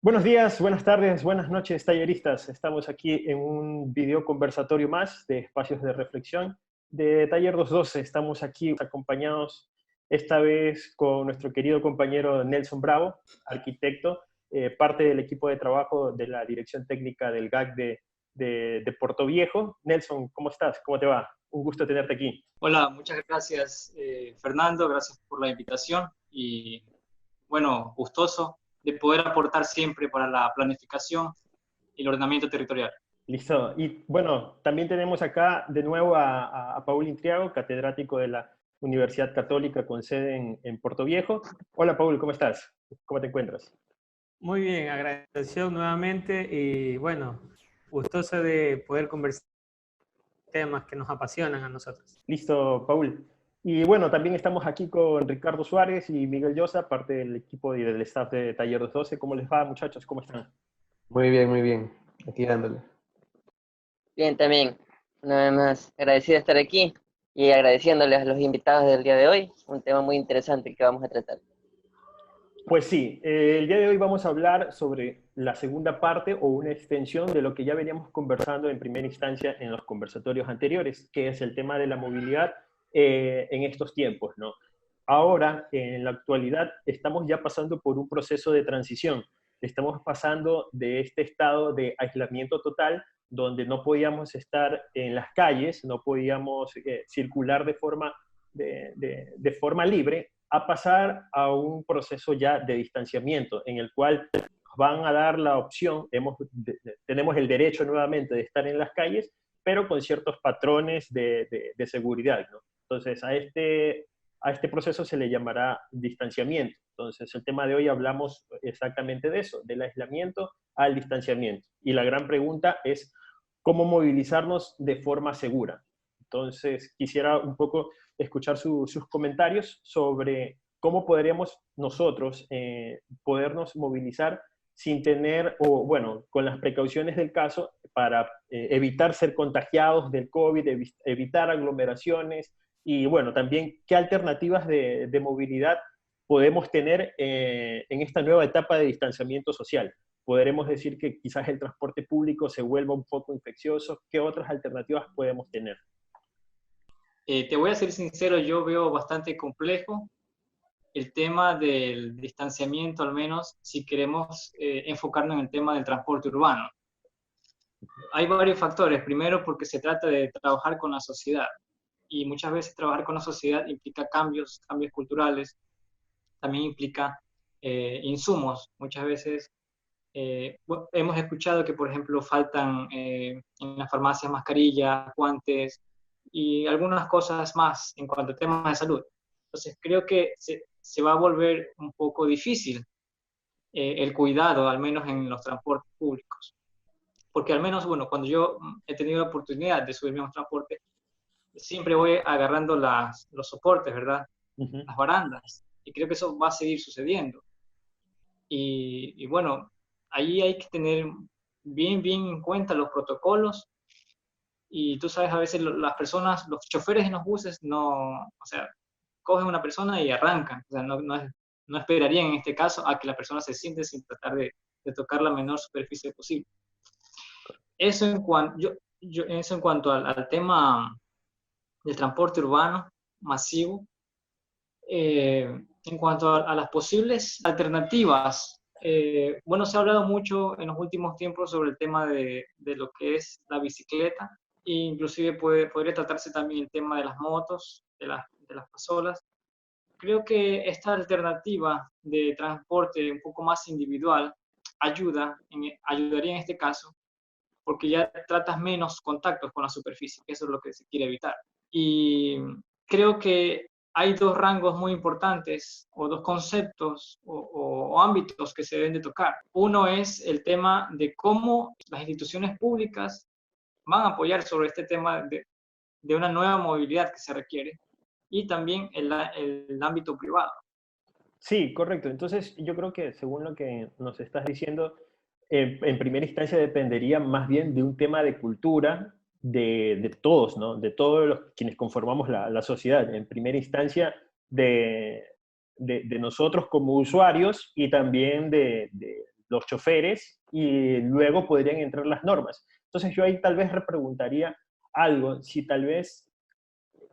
Buenos días, buenas tardes, buenas noches, talleristas. Estamos aquí en un video conversatorio más de espacios de reflexión de Taller 212. Estamos aquí acompañados esta vez con nuestro querido compañero Nelson Bravo, arquitecto, parte del equipo de trabajo de la Dirección Técnica del GAC de Portoviejo. Nelson, ¿cómo estás? ¿Cómo te va? Un gusto tenerte aquí. Hola, muchas gracias Fernando, gracias por la invitación y bueno, gustoso de poder aportar siempre para la planificación y el ordenamiento territorial. Listo. Y bueno, también tenemos acá de nuevo a Paul Intriago, catedrático de la Universidad Católica con sede en Portoviejo. Hola Paul, ¿cómo estás? ¿Cómo te encuentras? Muy bien, agradecido nuevamente y bueno, gustoso de poder conversar temas que nos apasionan a nosotros. Listo, Paul. Y bueno, también estamos aquí con Ricardo Suárez y Miguel Llosa, parte del equipo y del staff de Taller 212. ¿Cómo les va, muchachos? ¿Cómo están? Muy bien, muy bien. Aquí dándole. Bien, también, una vez más, agradecido de estar aquí y agradeciéndoles a los invitados del día de hoy, un tema muy interesante que vamos a tratar. Pues sí, el día de hoy vamos a hablar sobre la segunda parte o una extensión de lo que ya veníamos conversando en primera instancia en los conversatorios anteriores, que es el tema de la movilidad en estos tiempos, ¿no? Ahora, en la actualidad, estamos ya pasando por un proceso de transición. Estamos pasando de este estado de aislamiento total, donde no podíamos estar en las calles, no podíamos circular de forma libre, a pasar a un proceso ya de distanciamiento, en el cual van a dar la opción, tenemos el derecho nuevamente de estar en las calles, pero con ciertos patrones de seguridad, ¿no? Entonces, a este proceso se le llamará distanciamiento. Entonces, el tema de hoy hablamos exactamente de eso, del aislamiento al distanciamiento. Y la gran pregunta es, ¿cómo movilizarnos de forma segura? Entonces, quisiera un poco escuchar sus comentarios sobre cómo podríamos nosotros podernos movilizar sin tener, o bueno, con las precauciones del caso para evitar ser contagiados del COVID, evitar aglomeraciones y bueno, también qué alternativas de movilidad podemos tener en esta nueva etapa de distanciamiento social. Podremos decir que quizás el transporte público se vuelva un poco infeccioso. ¿Qué otras alternativas podemos tener? Te voy a ser sincero, yo veo bastante complejo el tema del distanciamiento, al menos si queremos enfocarnos en el tema del transporte urbano. Hay varios factores. Primero, porque se trata de trabajar con la sociedad y muchas veces trabajar con la sociedad implica cambios culturales, también implica insumos. Muchas veces hemos escuchado que, por ejemplo, faltan en las farmacias mascarillas, guantes y algunas cosas más en cuanto a temas de salud. Entonces, creo que se va a volver un poco difícil el cuidado, al menos en los transportes públicos. Porque al menos, bueno, cuando yo he tenido la oportunidad de subirme a un transporte, siempre voy agarrando los soportes, ¿verdad? Las barandas. Y creo que eso va a seguir sucediendo. Y bueno, ahí hay que tener bien en cuenta los protocolos. Y tú sabes, a veces las personas, los choferes en los buses, no, o sea, cogen una persona y arrancan. O sea, no esperarían en este caso a que la persona se siente sin tratar de tocar la menor superficie posible. Eso en cuanto al tema del transporte urbano masivo. En cuanto a las posibles alternativas, bueno, se ha hablado mucho en los últimos tiempos sobre el tema de lo que es la bicicleta, e inclusive podría tratarse también el tema de las motos, de las pasolas. Creo que esta alternativa de transporte un poco más individual ayudaría en este caso, porque ya tratas menos contactos con la superficie, que eso es lo que se quiere evitar. Y creo que hay dos rangos muy importantes, o dos conceptos o ámbitos que se deben de tocar. Uno es el tema de cómo las instituciones públicas van a apoyar sobre este tema de una nueva movilidad que se requiere, y también el ámbito privado. Sí, correcto. Entonces, yo creo que según lo que nos estás diciendo, en primera instancia dependería más bien de un tema de cultura de todos, ¿no? De todos los quienes conformamos la sociedad. En primera instancia, de nosotros como usuarios y también los choferes y luego podrían entrar las normas. Entonces yo ahí tal vez repreguntaría algo, si tal vez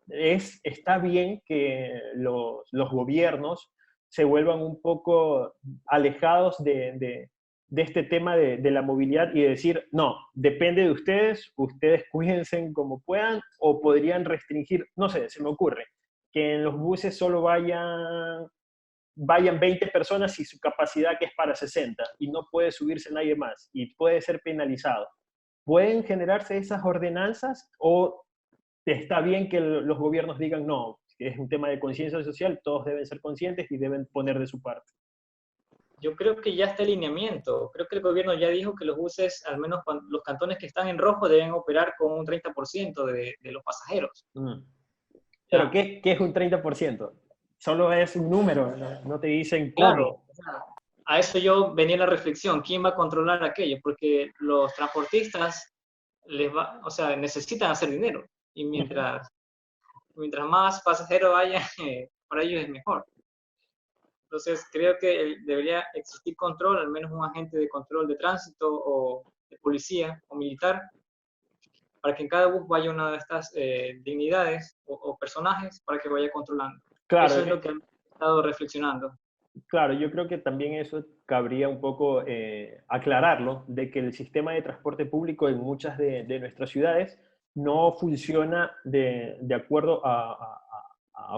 está bien que los gobiernos se vuelvan un poco alejados de este tema de la movilidad y decir, no, depende de ustedes, ustedes cuídense como puedan, o podrían restringir, no sé, se me ocurre, que en los buses solo vayan 20 personas y su capacidad que es para 60 y no puede subirse nadie más y puede ser penalizado. ¿Pueden generarse esas ordenanzas o está bien que los gobiernos digan no, que es un tema de conciencia social, todos deben ser conscientes y deben poner de su parte? Yo creo que ya está el lineamiento. Creo que el gobierno ya dijo que los buses, al menos los cantones que están en rojo, deben operar con un 30% de los pasajeros. ¿Pero ¿Ya? qué es un 30%? Solo es un número, no te dicen Claro, cómo. o sea, a eso yo venía la reflexión. ¿Quién va a controlar aquello? Porque los transportistas o sea, necesitan hacer dinero. Y mientras más pasajeros haya, para ellos es mejor. Entonces, creo que debería existir control, al menos un agente de control de tránsito o de policía o militar, para que en cada bus vaya una de estas dignidades o personajes para que vaya controlando. Claro, Eso es lo que he estado reflexionando. claro, yo creo que también eso cabría un poco aclararlo, de que el sistema de transporte público en muchas de nuestras ciudades no funciona de acuerdo a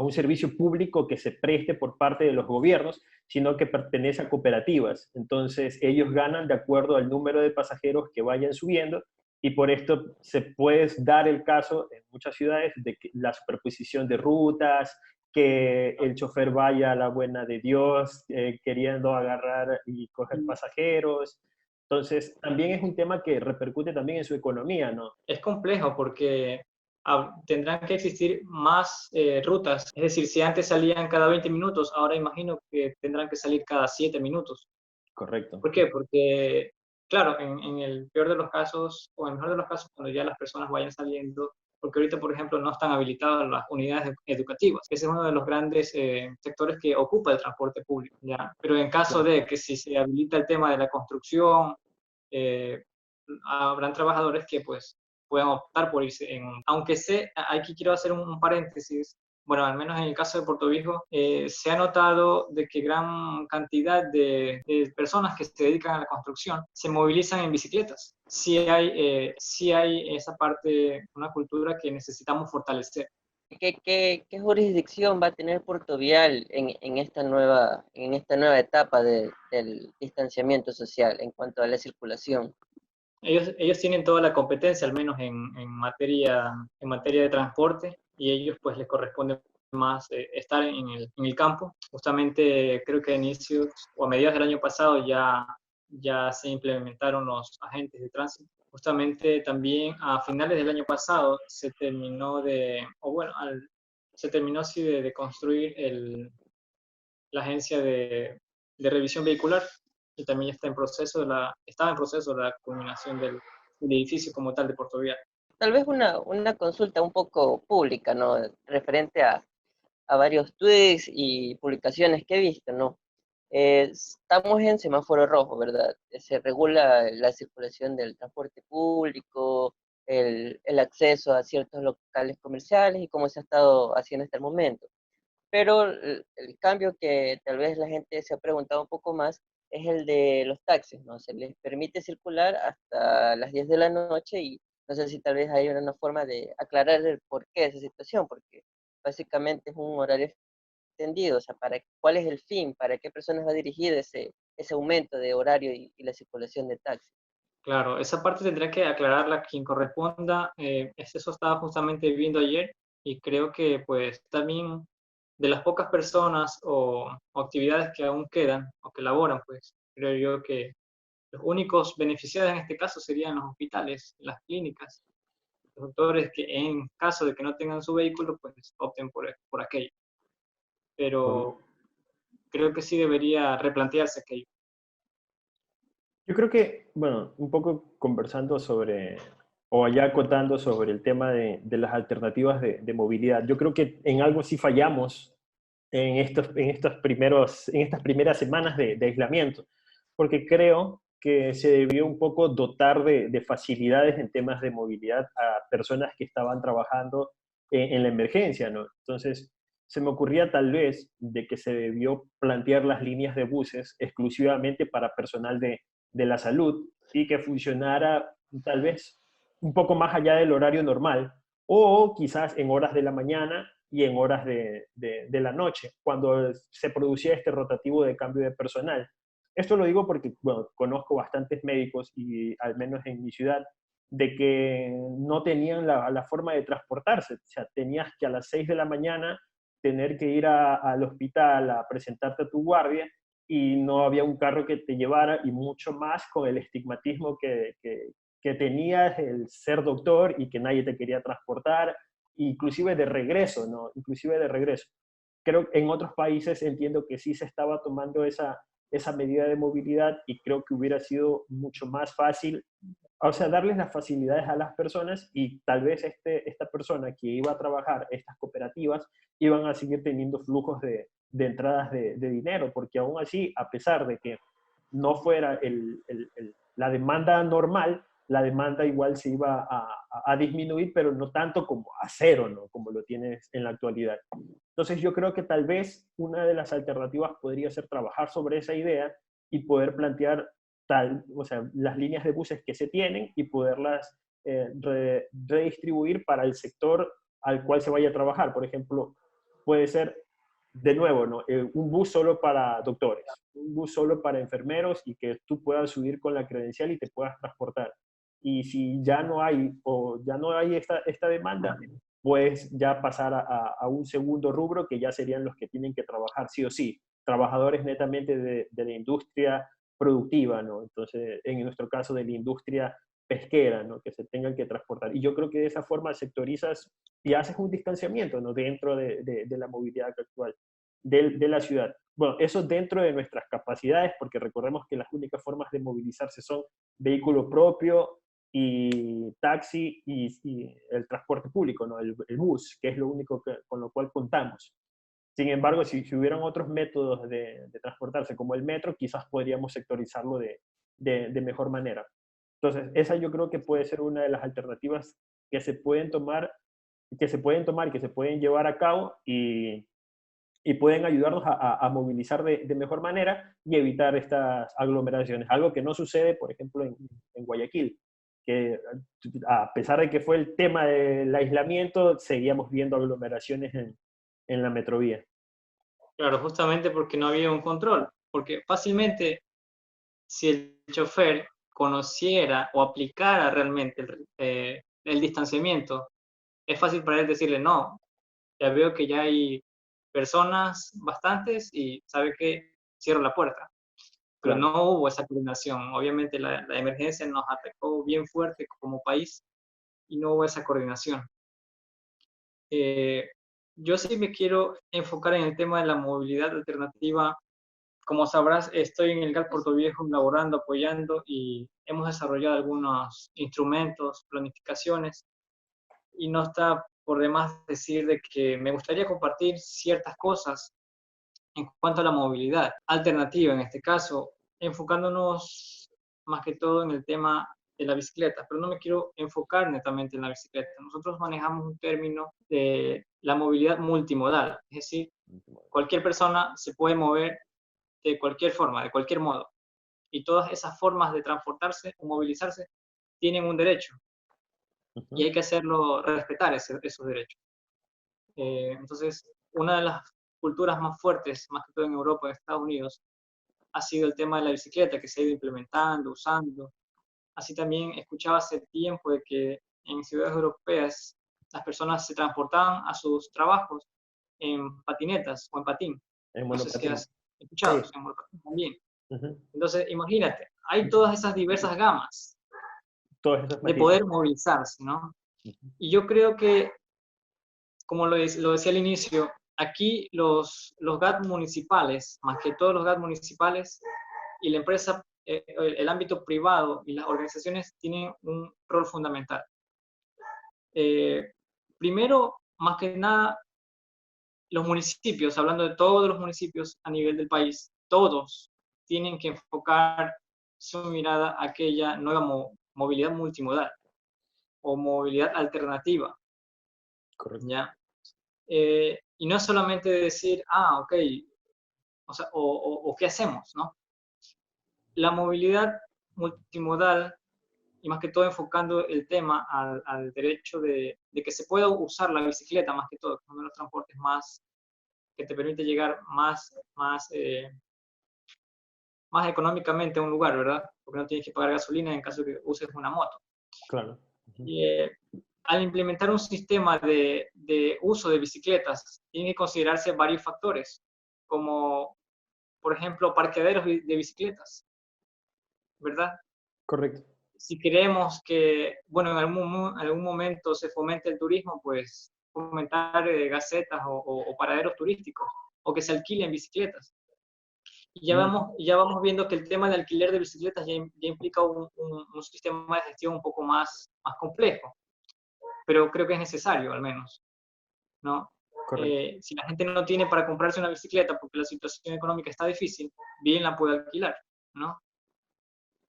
un servicio público que se preste por parte de los gobiernos, sino que pertenece a cooperativas. Entonces, ellos ganan de acuerdo al número de pasajeros que vayan subiendo y por esto se puede dar el caso en muchas ciudades de que la superposición de rutas, que el chofer vaya a la buena de Dios queriendo agarrar y coger pasajeros. Entonces, también es un tema que repercute también en su economía, ¿no? Es complejo porque tendrán que existir más rutas. Es decir, si antes salían cada 20 minutos, ahora imagino que tendrán que salir cada 7 minutos. Correcto. ¿Por qué? Porque, claro, en el peor de los casos, o en el mejor de los casos, cuando ya las personas vayan saliendo, porque ahorita, por ejemplo, no están habilitadas las unidades educativas. Ese es uno de los grandes sectores que ocupa el transporte público, ¿ya? Pero en caso de que si se habilita el tema de la construcción, eh, habrán trabajadores que pues puedan optar por irse aunque sé, aquí quiero hacer un paréntesis, bueno, al menos en el caso de Puerto Viejo, se ha notado de que gran cantidad de personas que se dedican a la construcción se movilizan en bicicletas. Sí hay esa parte, una cultura que necesitamos fortalecer. ¿Qué jurisdicción va a tener Puerto Vial en esta nueva etapa del distanciamiento social en cuanto a la circulación? Ellos tienen toda la competencia, al menos en materia de transporte, y a ellos pues les corresponde más estar en el campo. Justamente creo que a inicios o a mediados del año pasado ya se implementaron los agentes de tránsito. Justamente también a finales del año pasado se terminó sí, de construir la agencia de revisión vehicular y también estaba en proceso de la culminación del edificio como tal de Puerto Vial. Tal vez una consulta un poco pública, ¿no? Referente a varios tweets y publicaciones que he visto, ¿no? Estamos en semáforo rojo, ¿verdad? Se regula la circulación del transporte público, el acceso a ciertos locales comerciales y cómo se ha estado haciendo hasta el momento. Pero el cambio que tal vez la gente se ha preguntado un poco más es el de los taxis, ¿no? Se les permite circular hasta las 10 de la noche y no sé si tal vez hay una forma de aclarar el porqué de esa situación, porque básicamente es un horario extendido, o sea, ¿cuál es el fin? ¿Para qué personas va dirigido ese aumento de horario y la circulación de taxis? Claro, esa parte tendría que aclararla quien corresponda. Eso estaba justamente viendo ayer y creo que pues también de las pocas personas o actividades que aún quedan o que laboran, pues creo yo que los únicos beneficiados en este caso serían los hospitales, las clínicas, los doctores que en caso de que no tengan su vehículo, pues opten por aquello. Pero creo que sí debería replantearse aquello. Yo creo que, bueno, un poco conversando sobre, o ya contando sobre el tema de las alternativas de movilidad, yo creo que en algo sí fallamos en estas primeras semanas de aislamiento, porque creo que se debió un poco dotar de facilidades en temas de movilidad a personas que estaban trabajando en la emergencia, ¿no? Entonces, se me ocurría tal vez de que se debió plantear las líneas de buses exclusivamente para personal de la salud y que funcionara tal vez un poco más allá del horario normal o quizás en horas de la mañana y en horas de la noche, cuando se producía este rotativo de cambio de personal. Esto lo digo porque, bueno, conozco bastantes médicos y al menos en mi ciudad, de que no tenían la forma de transportarse. O sea, tenías que a las 6 de la mañana tener que ir al hospital a presentarte a tu guardia y no había un carro que te llevara y mucho más con el estigmatismo que tenías el ser doctor y que nadie te quería transportar, inclusive de regreso, ¿no? Inclusive de regreso. Creo que en otros países entiendo que sí se estaba tomando esa medida de movilidad y creo que hubiera sido mucho más fácil, o sea, darles las facilidades a las personas y tal vez esta persona que iba a trabajar, estas cooperativas, iban a seguir teniendo flujos de entradas de dinero, porque aún así, a pesar de que no fuera la demanda normal, la demanda igual se iba a disminuir, pero no tanto como a cero, ¿no? Como lo tienes en la actualidad. Entonces yo creo que tal vez una de las alternativas podría ser trabajar sobre esa idea y poder plantear o sea, las líneas de buses que se tienen y poderlas redistribuir para el sector al cual se vaya a trabajar. Por ejemplo, puede ser, de nuevo, ¿no? Un bus solo para doctores, un bus solo para enfermeros y que tú puedas subir con la credencial y te puedas transportar. Y si ya no hay o ya no hay esta demanda, pues ya pasar a un segundo rubro que ya serían los que tienen que trabajar sí o sí, trabajadores netamente de la industria productiva, ¿no? Entonces, en nuestro caso, de la industria pesquera, ¿no? Que se tengan que transportar. Y yo creo que de esa forma sectorizas y haces un distanciamiento, ¿no? Dentro de la movilidad actual de la ciudad. Bueno, eso dentro de nuestras capacidades, porque recordemos que las únicas formas de movilizarse son vehículo propio y taxi y el transporte público, ¿no? El bus, que es lo único con lo cual contamos. Sin embargo, si hubieran otros métodos de transportarse, como el metro, quizás podríamos sectorizarlo de mejor manera. Entonces, esa yo creo que puede ser una de las alternativas que se pueden tomar, que se pueden tomar, que se pueden llevar a cabo y pueden ayudarnos a movilizar de mejor manera y evitar estas aglomeraciones. Algo que no sucede, por ejemplo, en Guayaquil, que a pesar de que fue el tema del aislamiento, seguíamos viendo aglomeraciones en la metrovía. Claro, justamente porque no había un control, porque fácilmente si el chofer conociera o aplicara realmente el distanciamiento, es fácil para él decirle, no, ya veo que ya hay personas bastantes y sabe que cierro la puerta. Pero Claro. no hubo esa coordinación. Obviamente la emergencia nos atacó bien fuerte como país y no hubo esa coordinación. Yo sí me quiero enfocar en el tema de la movilidad alternativa. Como sabrás, estoy en el GAL Puerto Viejo laborando, apoyando y hemos desarrollado algunos instrumentos, planificaciones y no está por demás decir de que me gustaría compartir ciertas cosas en cuanto a la movilidad alternativa, en este caso, enfocándonos más que todo en el tema de la bicicleta, pero no me quiero enfocar netamente en la bicicleta. Nosotros manejamos un término de la movilidad multimodal, es decir, cualquier persona se puede mover de cualquier forma, de cualquier modo, y todas esas formas de transportarse o movilizarse tienen un derecho y hay que hacerlo respetar esos derechos. Entonces, una de las culturas más fuertes, más que todo en Europa y Estados Unidos, ha sido el tema de la bicicleta, que se ha ido implementando, usando. Así también escuchaba hace tiempo de que en ciudades europeas las personas se transportaban a sus trabajos en patinetas o en patín. En No sé si monopatín. has escuchado, Sí. en monopatín también. Uh-huh. Entonces, imagínate, hay todas esas diversas gamas Todos esos de matices. poder movilizarse, ¿no? Y yo creo que, como lo decía al inicio, aquí los GAT municipales, más que todos los GAT municipales y la empresa, el ámbito privado y las organizaciones tienen un rol fundamental. Primero, más que nada, los municipios, hablando de todos los municipios a nivel del país, todos tienen que enfocar su mirada a aquella nueva movilidad multimodal o movilidad alternativa. Correcto. ¿Ya? Y no es solamente decir, ok, o qué hacemos, ¿no? La movilidad multimodal, y más que todo enfocando el tema al derecho de que se pueda usar la bicicleta, más que todo, uno de los transportes más que te permite llegar más económicamente a un lugar, ¿verdad? Porque no tienes que pagar gasolina en caso de que uses una moto. Claro. Y, al implementar un sistema de uso de bicicletas, tiene que considerarse varios factores, como, por ejemplo, parqueaderos de bicicletas, ¿verdad? Correcto. Si queremos que, bueno, en algún momento se fomente el turismo, pues fomentar gacetas o paraderos turísticos, o que se alquilen bicicletas. Y ya vamos viendo que el tema del alquiler de bicicletas ya implica un sistema de gestión un poco más complejo, pero creo que es necesario al menos, ¿no? Si la gente no tiene para comprarse una bicicleta porque la situación económica está difícil, bien la puede alquilar, ¿no?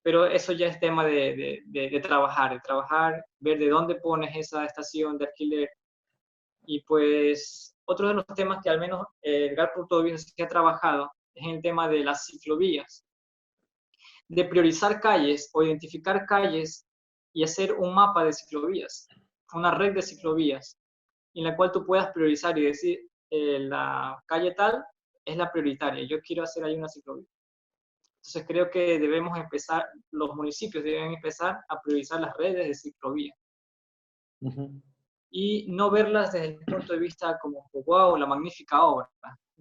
Pero eso ya es tema de trabajar, ver de dónde pones esa estación de alquiler. Y pues otro de los temas que al menos Edgar Portoviejo se ha trabajado es el tema de las ciclovías, de priorizar calles o identificar calles y hacer un mapa de ciclovías, una red de ciclovías, en la cual tú puedas priorizar y decir, la calle tal es la prioritaria, yo quiero hacer ahí una ciclovía. Entonces creo que los municipios deben empezar a priorizar las redes de ciclovía. Y no verlas desde el punto de vista como, wow, la magnífica obra.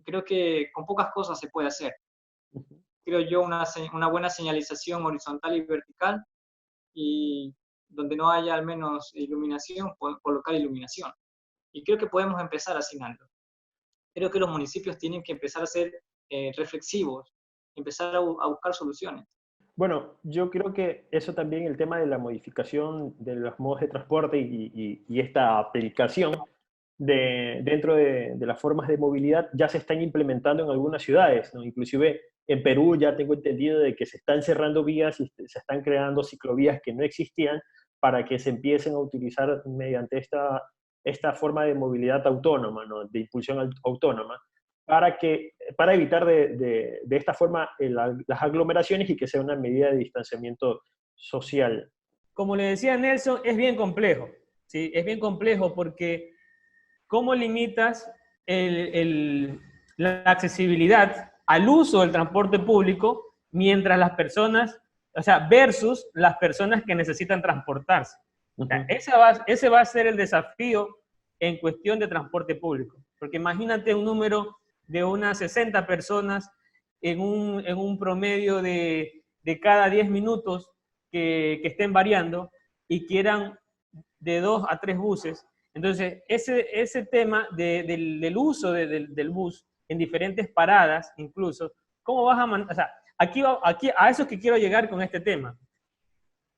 Creo que con pocas cosas se puede hacer. Creo yo una buena señalización horizontal y vertical, y donde no haya al menos iluminación, colocar iluminación. Y creo que podemos empezar asignando. Creo que los municipios tienen que empezar a ser reflexivos, empezar a buscar soluciones. Bueno, yo creo que eso también, el tema de la modificación de los modos de transporte y esta aplicación dentro de las formas de movilidad ya se están implementando en algunas ciudades, ¿no? Inclusive en Perú ya tengo entendido de que se están cerrando vías y se están creando ciclovías que no existían para que se empiecen a utilizar mediante esta forma de movilidad autónoma, ¿no? De impulsión autónoma, para evitar de esta forma las aglomeraciones y que sea una medida de distanciamiento social. Como le decía Nelson, es bien complejo, ¿sí? Es bien complejo porque ¿cómo limitas la accesibilidad al uso del transporte público mientras las personas, o sea, versus las personas que necesitan transportarse? O sea, ese va a ser el desafío en cuestión de transporte público. Porque imagínate un número de unas 60 personas en un promedio de cada 10 minutos que estén variando y quieran de 2 a 3 buses. Entonces, ese tema del uso del bus en diferentes paradas, incluso, ¿cómo vas a mandar? O sea, aquí a eso es que quiero llegar con este tema.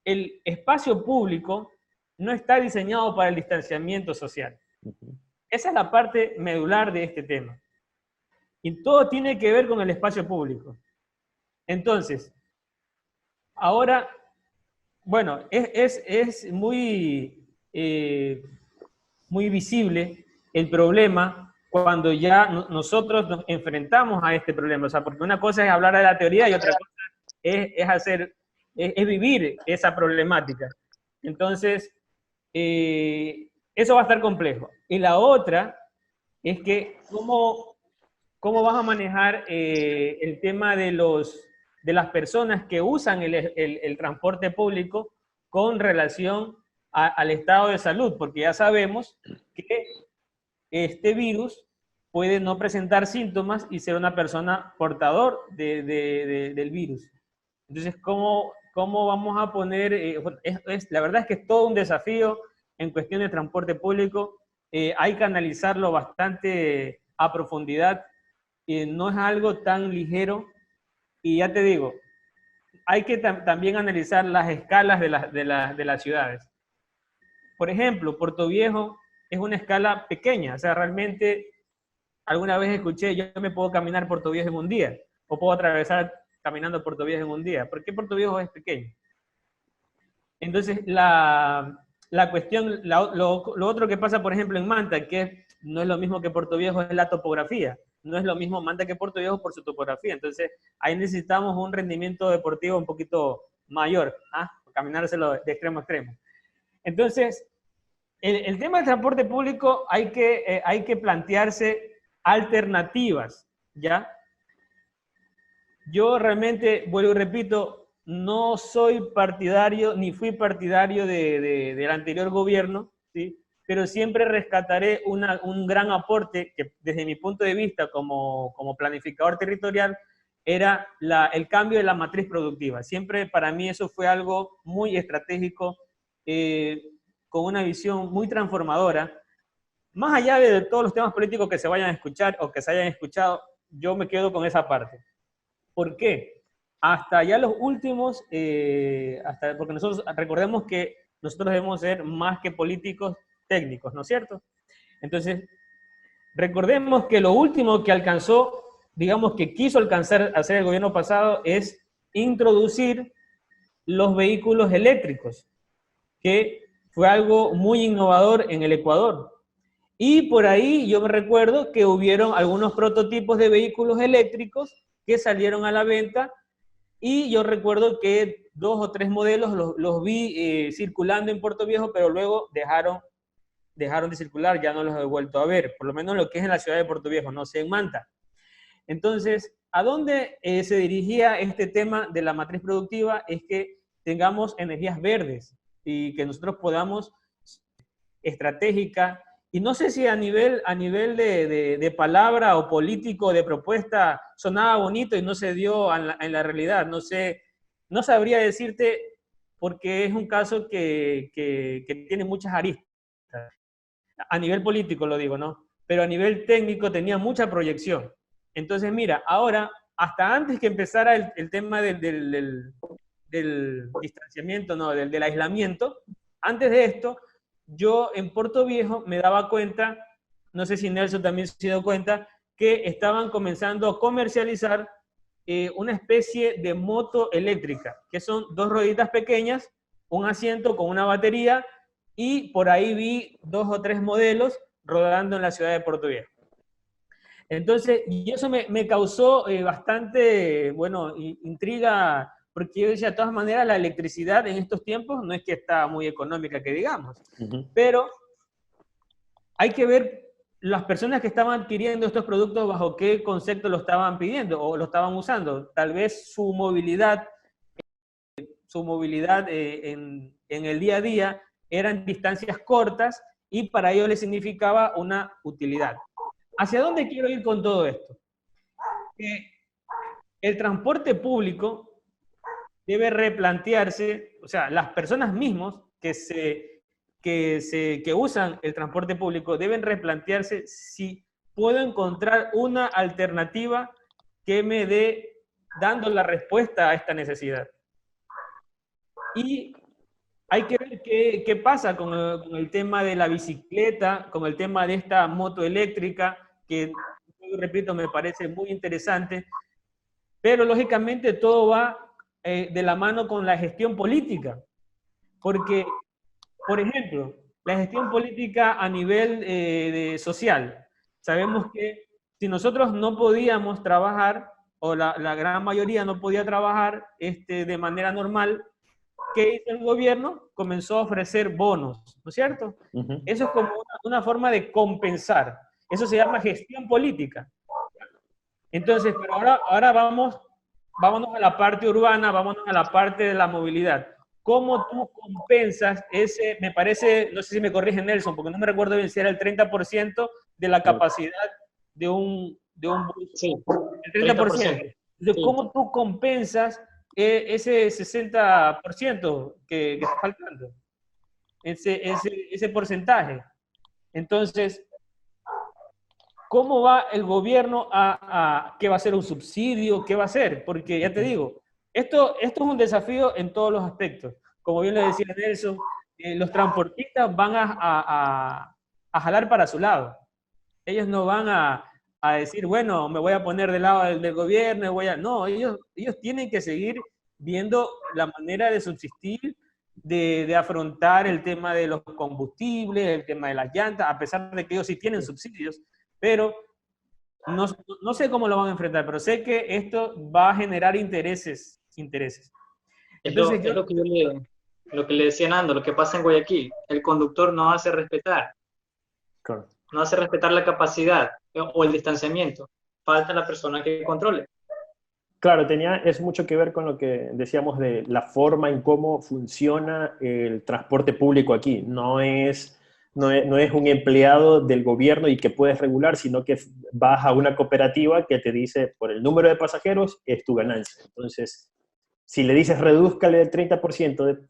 El espacio público no está diseñado para el distanciamiento social. Esa es la parte medular de este tema. Y todo tiene que ver con el espacio público. Entonces, ahora, bueno, es muy, muy visible el problema cuando ya nosotros nos enfrentamos a este problema. O sea, porque una cosa es hablar de la teoría y otra cosa es vivir esa problemática. Entonces, eso va a estar complejo. Y la otra es que ¿cómo vas a manejar el tema de las personas que usan el transporte público con relación al estado de salud? Porque ya sabemos que este virus puede no presentar síntomas y ser una persona portador del virus. Entonces, ¿cómo vamos a poner? La verdad es que es todo un desafío en cuestión de transporte público. Hay que analizarlo bastante a profundidad. No es algo tan ligero. Y ya te digo, hay que también analizar las escalas de las ciudades. Por ejemplo, Portoviejo es una escala pequeña. O sea, realmente, alguna vez escuché, yo me puedo caminar Portoviejo en un día, o puedo atravesar caminando a Puerto Viejo en un día. ¿Por qué Puerto Viejo es pequeño? Entonces, la cuestión, lo otro que pasa, por ejemplo, en Manta, que no es lo mismo que Puerto Viejo, es la topografía. No es lo mismo Manta que Puerto Viejo por su topografía. Entonces, ahí necesitamos un rendimiento deportivo un poquito mayor, caminárselo de extremo a extremo. Entonces, el tema del transporte público hay que plantearse alternativas, ¿ya? Yo realmente, vuelvo y repito, no soy partidario, ni fui partidario del anterior gobierno, ¿sí? Pero siempre rescataré un gran aporte que desde mi punto de vista como planificador territorial era el cambio de la matriz productiva. Siempre para mí eso fue algo muy estratégico, con una visión muy transformadora. Más allá de todos los temas políticos que se vayan a escuchar o que se hayan escuchado, yo me quedo con esa parte. ¿Por qué? Hasta ya los últimos, porque nosotros recordemos que nosotros debemos ser más que políticos técnicos, ¿no es cierto? Entonces, recordemos que lo último que alcanzó, digamos que quiso alcanzar hacer el gobierno pasado, es introducir los vehículos eléctricos, que fue algo muy innovador en el Ecuador. Y por ahí yo me recuerdo que hubieron algunos prototipos de vehículos eléctricos que salieron a la venta, y yo recuerdo que 2 o 3 modelos los vi circulando en Puerto Viejo, pero luego dejaron de circular, ya no los he vuelto a ver, por lo menos lo que es en la ciudad de Puerto Viejo, no sé en Manta. Entonces, ¿a dónde se dirigía este tema de la matriz productiva? Es que tengamos energías verdes y que nosotros podamos, estratégica, y no sé si a nivel de palabra o político, de propuesta, sonaba bonito y no se dio en la realidad. No sé, no sabría decirte, porque es un caso que tiene muchas aristas. A nivel político lo digo, ¿no? Pero a nivel técnico tenía mucha proyección. Entonces, mira, ahora, hasta antes que empezara el tema del distanciamiento, no, del aislamiento, antes de esto, yo en Puerto Viejo me daba cuenta, no sé si Nelson también se dio cuenta, que estaban comenzando a comercializar una especie de moto eléctrica, que son 2 rueditas pequeñas, un asiento con una batería, y por ahí vi 2 o 3 modelos rodando en la ciudad de Puerto Viejo. Entonces, y eso me causó bastante, bueno, intriga, porque yo decía, de todas maneras, la electricidad en estos tiempos no es que está muy económica, que digamos, pero hay que ver las personas que estaban adquiriendo estos productos bajo qué concepto lo estaban pidiendo o lo estaban usando. Tal vez su movilidad en el día a día eran distancias cortas y para ello les significaba una utilidad. ¿Hacia dónde quiero ir con todo esto? El transporte público debe replantearse, o sea, las personas mismas que usan el transporte público deben replantearse si puedo encontrar una alternativa que me dé dando la respuesta a esta necesidad. Y hay que ver qué pasa con el tema de la bicicleta, con el tema de esta moto eléctrica, que, repito, me parece muy interesante, pero lógicamente todo va de la mano con la gestión política, porque, por ejemplo, la gestión política a nivel social, sabemos que si nosotros no podíamos trabajar, o la gran mayoría no podía trabajar de manera normal, ¿qué hizo el gobierno? Comenzó a ofrecer bonos, ¿no es cierto? Eso es como una forma de compensar. Eso se llama gestión política. Entonces, pero ahora vámonos a la parte urbana, vámonos a la parte de la movilidad. ¿Cómo tú compensas ese, me parece, no sé si me corrige Nelson, porque no me recuerdo bien si era el 30% de la capacidad de un bus? Sí, el 30%. Entonces, ¿cómo tú compensas ese 60% que está faltando? Ese porcentaje. Entonces, ¿cómo va el gobierno qué va a ser un subsidio? ¿Qué va a hacer? Porque ya te digo, esto es un desafío en todos los aspectos. Como bien le decía Nelson, los transportistas van a jalar para su lado. Ellos no van a a decir, bueno, me voy a poner del lado del gobierno, no, ellos tienen que seguir viendo la manera de subsistir, de afrontar el tema de los combustibles, el tema de las llantas, a pesar de que ellos sí tienen subsidios, pero no sé cómo lo van a enfrentar, pero sé que esto va a generar intereses. Entonces Es lo que le decía Nando, lo que pasa en Guayaquil. El conductor no hace respetar, Claro. no hace respetar la capacidad o el distanciamiento. Falta la persona que controle. Claro, es mucho que ver con lo que decíamos de la forma en cómo funciona el transporte público aquí. No es un empleado del gobierno y que puedes regular, sino que vas a una cooperativa que te dice, por el número de pasajeros, es tu ganancia. Entonces, si le dices redúzcale el 30%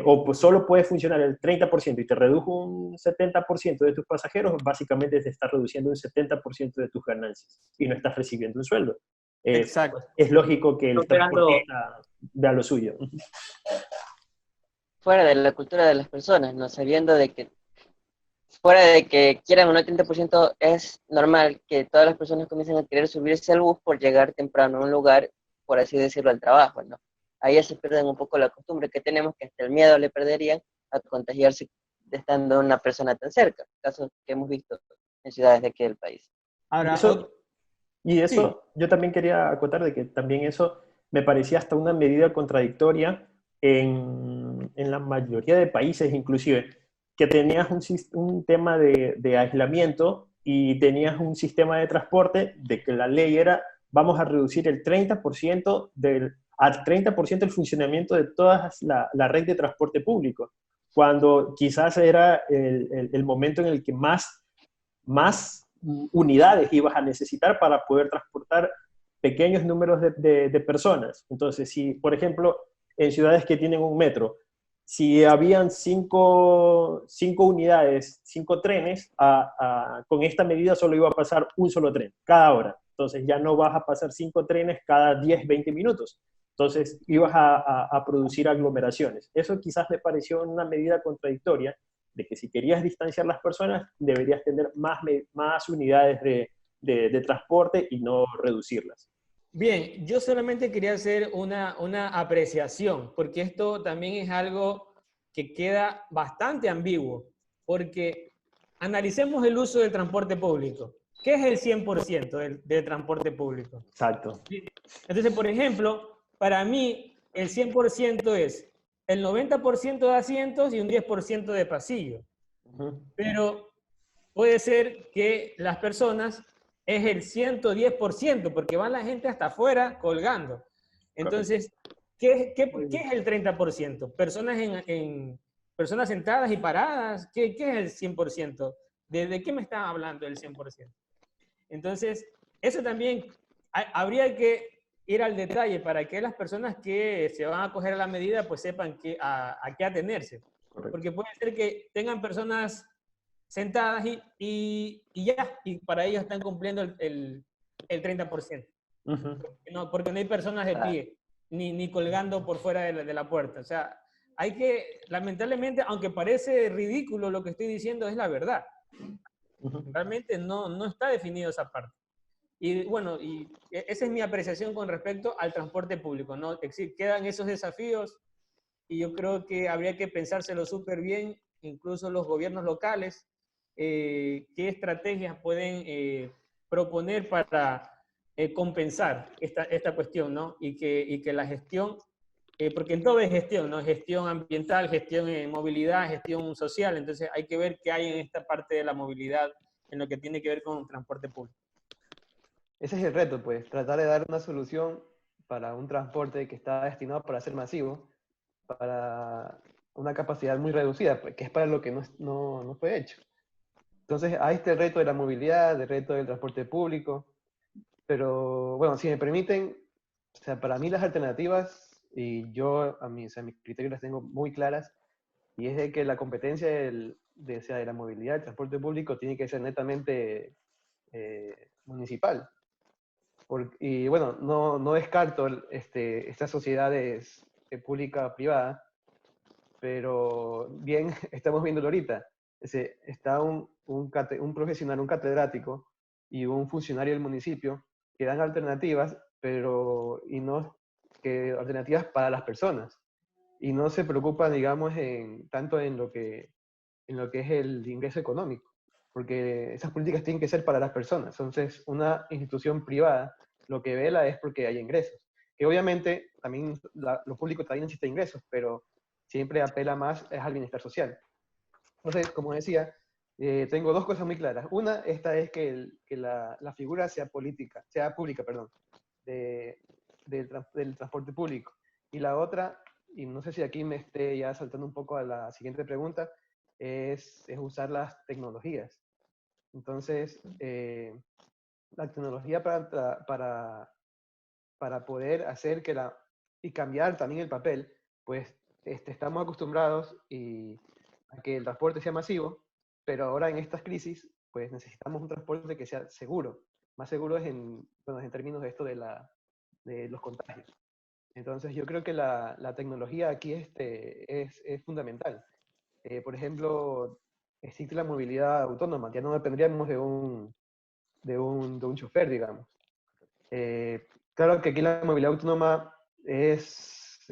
o pues solo puede funcionar el 30% y te redujo un 70% de tus pasajeros, básicamente te estás reduciendo un 70% de tus ganancias y no estás recibiendo un sueldo. exacto. Es lógico que el Operando, transportista vea lo suyo. Fuera de la cultura de las personas, ¿no? Sabiendo de que fuera de que quieran o no el 30%, es normal que todas las personas comiencen a querer subirse al bus por llegar temprano a un lugar, por así decirlo, al trabajo, ¿no? Ahí ya se pierden un poco la costumbre que tenemos, que hasta el miedo le perderían a contagiarse de estando una persona tan cerca, casos que hemos visto en ciudades de aquí del país. Y Ahora, eso, y sí, eso, yo también quería acotar de que también eso me parecía hasta una medida contradictoria en la mayoría de países, inclusive, que tenías un tema de aislamiento y tenías un sistema de transporte de que la ley era, vamos a reducir el 30% al 30% el funcionamiento de toda la red de transporte público, cuando quizás era el momento en el que más unidades ibas a necesitar para poder transportar pequeños números de personas. Entonces, si, por ejemplo, en ciudades que tienen un metro, si habían cinco unidades, 5 trenes, con esta medida solo iba a pasar un solo tren cada hora. Entonces ya no vas a pasar 5 trenes cada 10, 20 minutos. Entonces ibas a producir aglomeraciones. Eso quizás me pareció una medida contradictoria, de que si querías distanciar las personas, deberías tener más unidades de transporte y no reducirlas. bien, yo solamente quería hacer una apreciación, porque esto también es algo que queda bastante ambiguo, porque analicemos el uso del transporte público. ¿Qué es el 100% del transporte público? Exacto. Entonces, por ejemplo, para mí el 100% es el 90% de asientos y un 10% de pasillo. Pero puede ser que las personas es el 110%, porque va la gente hasta afuera colgando. Entonces, ¿qué es el 30%? Personas sentadas y paradas. ¿Qué es el 100%? ¿De qué me están hablando el 100%? Entonces, eso también habría que ir al detalle para que las personas que se van a acoger a la medida pues sepan a qué atenerse. Correcto. Porque puede ser que tengan personas sentadas y ya, y para ellos están cumpliendo el 30%. Porque no hay personas de pie, ni colgando por fuera de la puerta. O sea, hay que, lamentablemente, aunque parece ridículo lo que estoy diciendo, es la verdad. Realmente no está definido esa parte. Y bueno, esa es mi apreciación con respecto al transporte público, ¿no? Quedan esos desafíos y yo creo que habría que pensárselo súper bien, incluso los gobiernos locales, qué estrategias pueden proponer para compensar esta cuestión, ¿no? Y que la gestión, porque en todo es gestión, ¿no? Gestión ambiental, gestión en movilidad, gestión social, entonces hay que ver qué hay en esta parte de la movilidad, en lo que tiene que ver con transporte público. Ese es el reto, pues, tratar de dar una solución para un transporte que está destinado para ser masivo, para una capacidad muy reducida, pues, que es para lo que no fue hecho. Entonces, hay este reto de la movilidad, el reto del transporte público, pero bueno, si me permiten, o sea, para mí las alternativas, y yo o sea, mis criterios las tengo muy claras, y es de que la competencia o sea, de la movilidad, del transporte público, tiene que ser netamente municipal. Y bueno, no descarto estas sociedades pública-privada, pero bien, estamos viéndolo ahorita. Está un profesional, un catedrático, y un funcionario del municipio que dan alternativas, pero alternativas para las personas, y no se preocupan, digamos, tanto en lo que es el ingreso económico, porque esas políticas tienen que ser para las personas. Entonces, una institución privada lo que vela es porque hay ingresos, que obviamente también lo público también necesita ingresos, pero siempre apela más es al bienestar social. Entonces, como decía, tengo dos cosas muy claras. Una, esta es que la figura sea pública, perdón, del transporte público. Y la otra, y no sé si aquí me esté ya saltando un poco a la siguiente pregunta, es usar las tecnologías. Entonces, la tecnología para poder hacer y cambiar también el papel, pues estamos acostumbrados a que el transporte sea masivo, pero ahora en estas crisis, pues necesitamos un transporte que sea seguro, más seguro bueno, en términos de esto de los contagios. Entonces yo creo que la tecnología aquí es fundamental. Por ejemplo, existe la movilidad autónoma, ya no dependeríamos de un chofer, digamos. Claro que aquí la movilidad autónoma es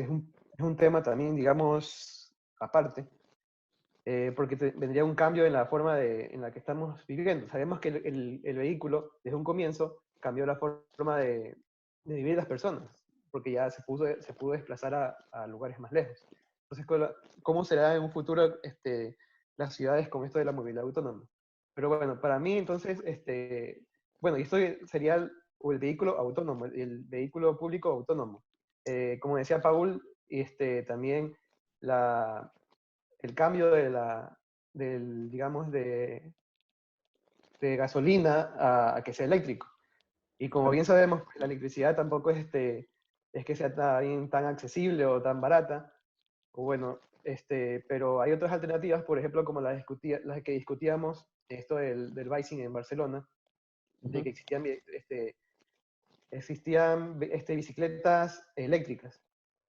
un tema también, digamos, aparte, porque vendría un cambio en la forma en la que estamos viviendo. Sabemos que el vehículo, desde un comienzo, cambió la forma de vivir las personas, porque ya se pudo desplazar a lugares más lejos. Entonces, ¿cómo será en un futuro las ciudades con esto de la movilidad autónoma? Pero bueno, para mí entonces, bueno, y esto sería el vehículo autónomo, el vehículo público autónomo. Como decía Paul, también el cambio digamos, de gasolina a que sea eléctrico. Y como bien sabemos, la electricidad tampoco es que sea tan accesible o tan barata. O bueno, pero hay otras alternativas, por ejemplo, como las que discutíamos, esto del biking en Barcelona, de que existían bicicletas eléctricas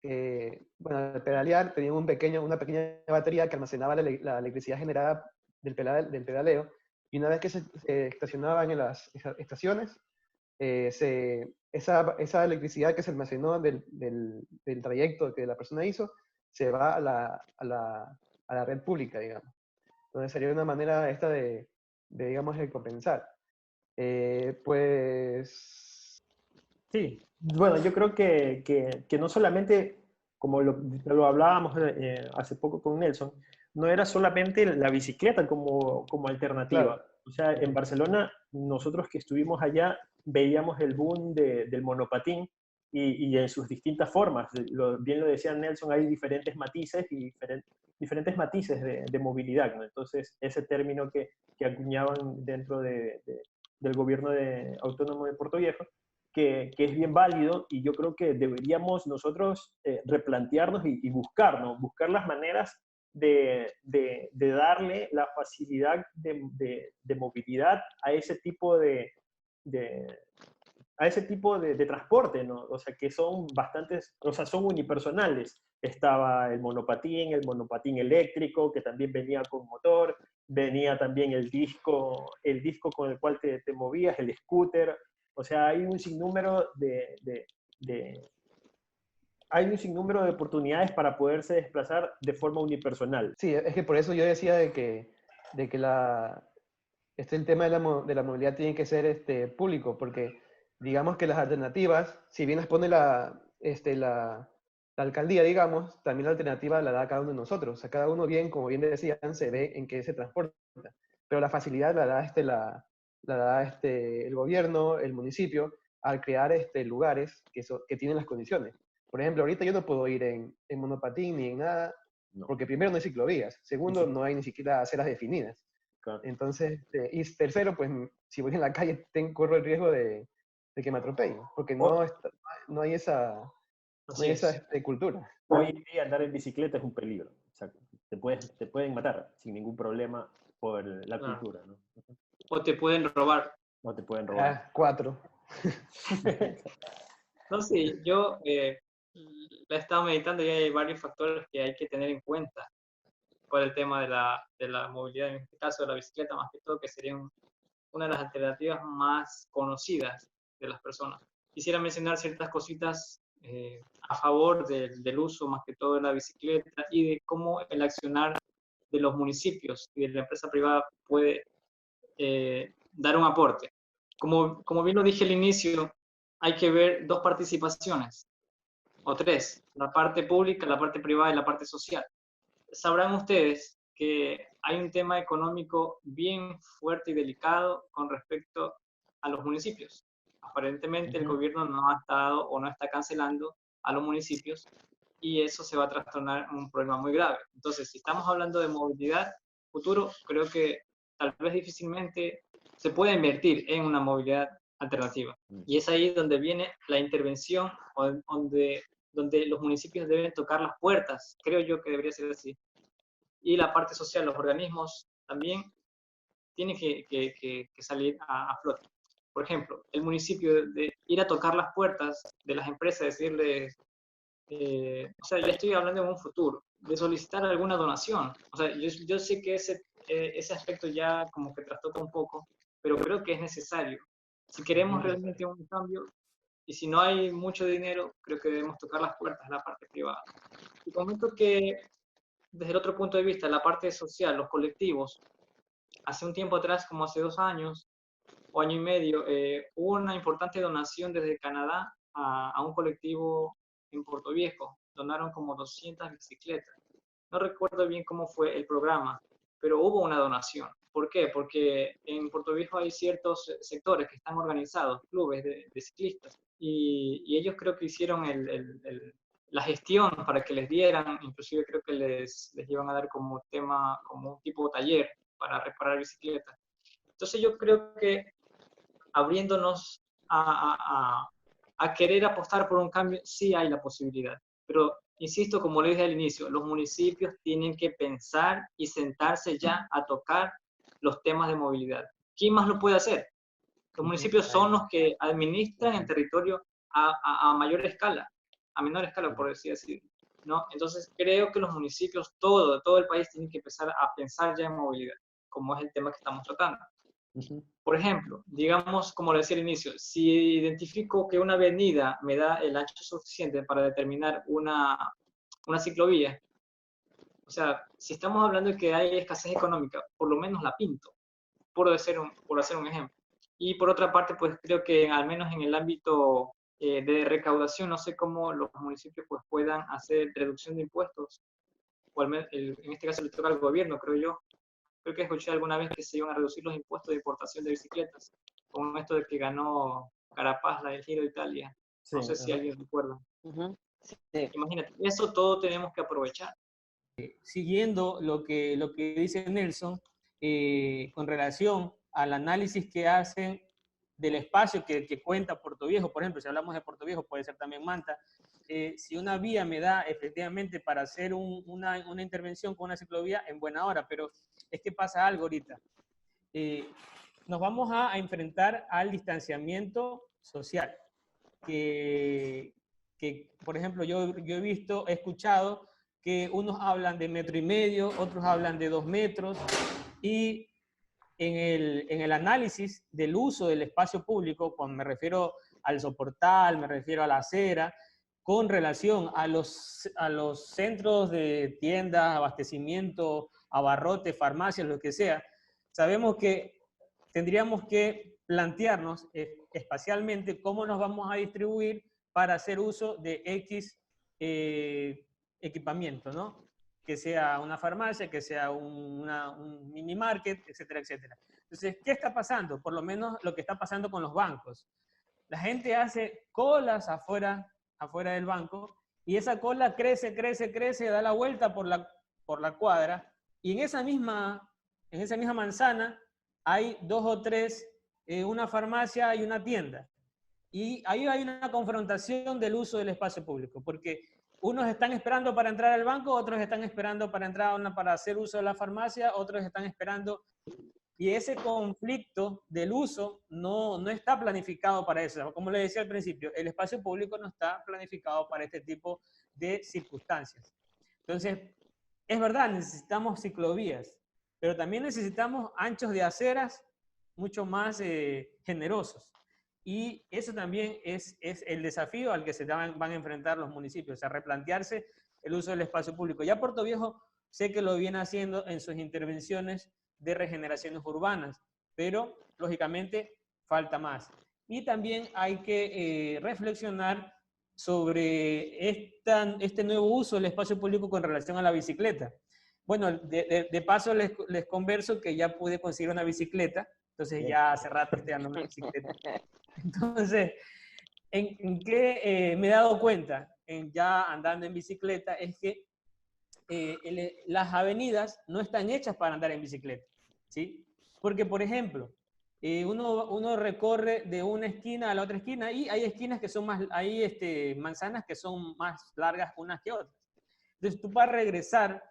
que, bueno, al pedalear tenían una pequeña batería que almacenaba la electricidad generada del pedaleo, y una vez que se estacionaban en las estaciones, esa electricidad que se almacenó del trayecto que la persona hizo, se va a la red pública, digamos. Entonces sería una manera esta digamos, de compensar. Pues... Sí, bueno, yo creo que no solamente, como lo hablábamos hace poco con Nelson, no era solamente la bicicleta como alternativa. Claro. O sea, en Barcelona, nosotros que estuvimos allá, veíamos el boom del monopatín y en sus distintas formas. Bien lo decía Nelson, hay diferentes matices y diferentes matices de movilidad, ¿no? Entonces, ese término que acuñaban dentro del gobierno autónomo de Puerto Viejo, que es bien válido, y yo creo que deberíamos nosotros replantearnos y buscar, ¿no? Buscar las maneras de darle la facilidad de movilidad a ese tipo de transporte, ¿no? O sea, que son bastantes, o sea, son unipersonales. Estaba el monopatín eléctrico, que también venía con motor, venía también el disco con el cual te movías, el scooter. O sea, hay un sinnúmero hay un sinnúmero de oportunidades para poderse desplazar de forma unipersonal. Sí, es que por eso yo decía de que el tema de la movilidad tiene que ser público, porque digamos que las alternativas, si bien las pone la alcaldía, digamos, también la alternativa la da cada uno de nosotros. O sea, cada uno bien, como bien decían, se ve en qué se transporta. Pero la facilidad la da el gobierno, el municipio, al crear lugares que tienen las condiciones. Por ejemplo, ahorita yo no puedo ir en monopatín ni en nada, No. porque primero no hay ciclovías, segundo Sí. no hay ni siquiera aceras definidas. Claro. Entonces, y tercero, pues si voy en la calle corro el riesgo de que me atropellen, porque no hay esa cultura. Hoy en día andar en bicicleta es un peligro. O sea, te pueden matar sin ningún problema por la cultura, ¿no? O te pueden robar. No te pueden robar. Ah, 4. No sé, yo la he estado meditando y hay varios factores que hay que tener en cuenta por el tema de la movilidad, en este caso de la bicicleta más que todo, que sería una de las alternativas más conocidas de las personas. Quisiera mencionar ciertas cositas a favor del uso más que todo de la bicicleta y de cómo el accionar de los municipios y de la empresa privada puede dar un aporte. Como bien lo dije al inicio, hay que ver dos participaciones, o tres, la parte pública, la parte privada y la parte social. Sabrán ustedes que hay un tema económico bien fuerte y delicado con respecto a los municipios. Aparentemente el gobierno no ha estado o no está cancelando a los municipios y eso se va a trastornar en un problema muy grave. Entonces, si estamos hablando de movilidad futuro, creo que tal vez difícilmente se puede invertir en una movilidad alternativa. Y es ahí donde viene la intervención, donde los municipios deben tocar las puertas, creo yo que debería ser así. Y la parte social, los organismos también tienen que salir a flote. Por ejemplo, el municipio de ir a tocar las puertas de las empresas, decirles, o sea, ya estoy hablando de un futuro, de solicitar alguna donación. O sea, yo sé que ese aspecto ya como que trastoca un poco, pero creo que es necesario. Si queremos realmente un cambio, y si no hay mucho dinero, creo que debemos tocar las puertas de la parte privada. Y comento que desde el otro punto de vista, la parte social, los colectivos, hace un tiempo atrás, como hace 2 años o año y medio, hubo una importante donación desde Canadá a un colectivo en Puerto Viejo. Donaron como 200 bicicletas. No recuerdo bien cómo fue el programa, pero hubo una donación. ¿Por qué? Porque en Puerto Viejo hay ciertos sectores que están organizados, clubes de ciclistas, y ellos creo que hicieron la gestión para que les dieran, inclusive creo que les iban a dar como tema, como un tipo de taller para reparar bicicletas. Entonces yo creo que abriéndonos a querer apostar por un cambio, sí hay la posibilidad. Pero, insisto, como le dije al inicio, los municipios tienen que pensar y sentarse ya a tocar los temas de movilidad. ¿Quién más lo puede hacer? Los municipios son los que administran el territorio a mayor escala, a menor escala, por decir así, ¿no? Entonces, creo que los municipios, todo el país, tienen que empezar a pensar ya en movilidad, como es el tema que estamos tratando. Por ejemplo, digamos, como le decía al inicio, si identifico que una avenida me da el ancho suficiente para determinar una ciclovía, o sea, si estamos hablando de que hay escasez económica, por lo menos la pinto, por hacer un ejemplo. Y por otra parte, pues creo que al menos en el ámbito de recaudación, no sé cómo los municipios pues, puedan hacer reducción de impuestos, o al menos, en este caso le toca al gobierno, creo yo. Creo que escuché alguna vez que se iban a reducir los impuestos de importación de bicicletas, con esto de que ganó Carapaz la del Giro de Italia. No sé si alguien recuerda. Sí. Imagínate, eso todo tenemos que aprovechar. Siguiendo lo que dice Nelson, con relación al análisis que hacen del espacio que cuenta Puerto Viejo, por ejemplo, si hablamos de Puerto Viejo, puede ser también Manta, si una vía me da efectivamente para hacer una intervención con una ciclovía, en buena hora, pero es que pasa algo ahorita. Nos vamos a enfrentar al distanciamiento social, que por ejemplo, yo he escuchado que unos hablan de 1,5 metros, otros hablan de 2 metros, y en el análisis del uso del espacio público, cuando me refiero al soportal, me refiero a la acera, con relación a los centros de tiendas, abastecimiento, abarrotes, farmacias, lo que sea, sabemos que tendríamos que plantearnos espacialmente cómo nos vamos a distribuir para hacer uso de X equipamiento, ¿no? Que sea una farmacia, que sea un mini market, etcétera, etcétera. Entonces, ¿qué está pasando? Por lo menos lo que está pasando con los bancos. La gente hace colas afuera del banco y esa cola crece, da la vuelta por la cuadra y en esa misma manzana hay 2 o 3, una farmacia y una tienda. Y ahí hay una confrontación del uso del espacio público, porque unos están esperando para entrar al banco, otros están esperando para entrar para hacer uso de la farmacia, otros están esperando. Y ese conflicto del uso no está planificado para eso. Como le decía al principio, el espacio público no está planificado para este tipo de circunstancias. Entonces, es verdad, necesitamos ciclovías, pero también necesitamos anchos de aceras mucho más generosos. Y eso también es el desafío al que se van a enfrentar los municipios, a replantearse el uso del espacio público. Ya Puerto Viejo sé que lo viene haciendo en sus intervenciones de regeneraciones urbanas, pero lógicamente falta más. Y también hay que reflexionar sobre este nuevo uso del espacio público con relación a la bicicleta. Bueno, de paso les converso que ya pude conseguir una bicicleta, entonces Bien. ya hace rato estoy andando en bicicleta. Entonces, ¿en qué me he dado cuenta ya andando en bicicleta? Es que las avenidas no están hechas para andar en bicicleta, ¿sí? Porque, por ejemplo, uno recorre de una esquina a la otra esquina y hay esquinas que son hay manzanas que son más largas unas que otras. Entonces, tú para regresar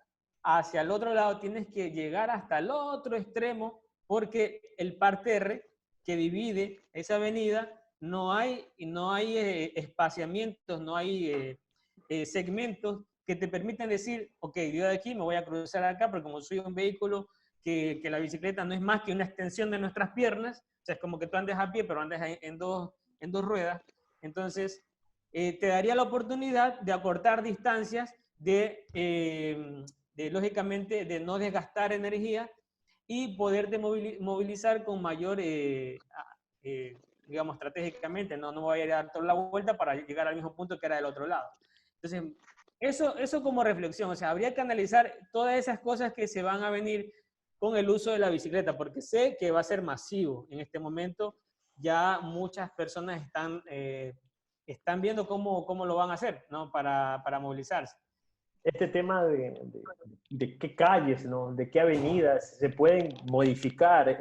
hacia el otro lado tienes que llegar hasta el otro extremo porque el parterre que divide esa avenida no hay espaciamientos, no hay segmentos que te permiten decir, ok, yo de aquí me voy a cruzar acá, porque como soy un vehículo que la bicicleta no es más que una extensión de nuestras piernas, o sea, es como que tú andes a pie, pero andes en dos ruedas, entonces te daría la oportunidad de acortar distancias, lógicamente, de no desgastar energía y poderte movilizar con mayor, digamos, estratégicamente, no voy a ir a dar toda la vuelta para llegar al mismo punto que era del otro lado. Entonces, eso como reflexión, o sea, habría que analizar todas esas cosas que se van a venir con el uso de la bicicleta, porque sé que va a ser masivo. En este momento ya muchas personas están viendo cómo lo van a hacer, ¿no? Para movilizarse. Este tema de qué calles, ¿no? De qué avenidas se pueden modificar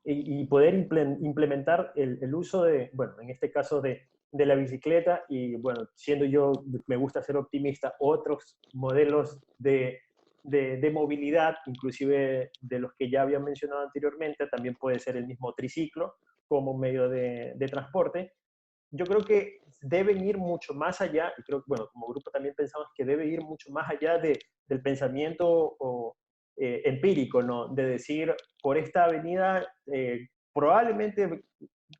y poder implementar el uso de, bueno, en este caso de la bicicleta y, bueno, siendo yo, me gusta ser optimista, otros modelos de movilidad, inclusive de los que ya había mencionado anteriormente, también puede ser el mismo triciclo como medio de transporte. Yo creo que deben ir mucho más allá, y creo que, bueno, como grupo también pensamos que debe ir mucho más allá del pensamiento empírico, ¿no? De decir, por esta avenida probablemente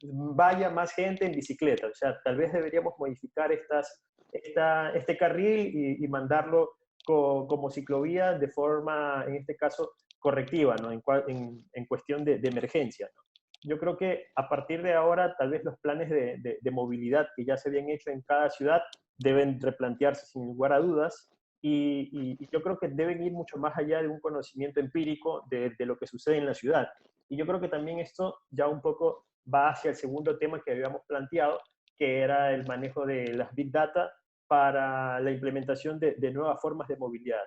vaya más gente en bicicleta, o sea, tal vez deberíamos modificar este carril y mandarlo como ciclovía de forma, en este caso, correctiva, ¿no? En cuestión de emergencia, ¿no? Yo creo que a partir de ahora, tal vez los planes de movilidad que ya se habían hecho en cada ciudad deben replantearse sin lugar a dudas y yo creo que deben ir mucho más allá de un conocimiento empírico de lo que sucede en la ciudad. Y yo creo que también esto ya un poco va hacia el segundo tema que habíamos planteado, que era el manejo de las Big Data para la implementación de nuevas formas de movilidad.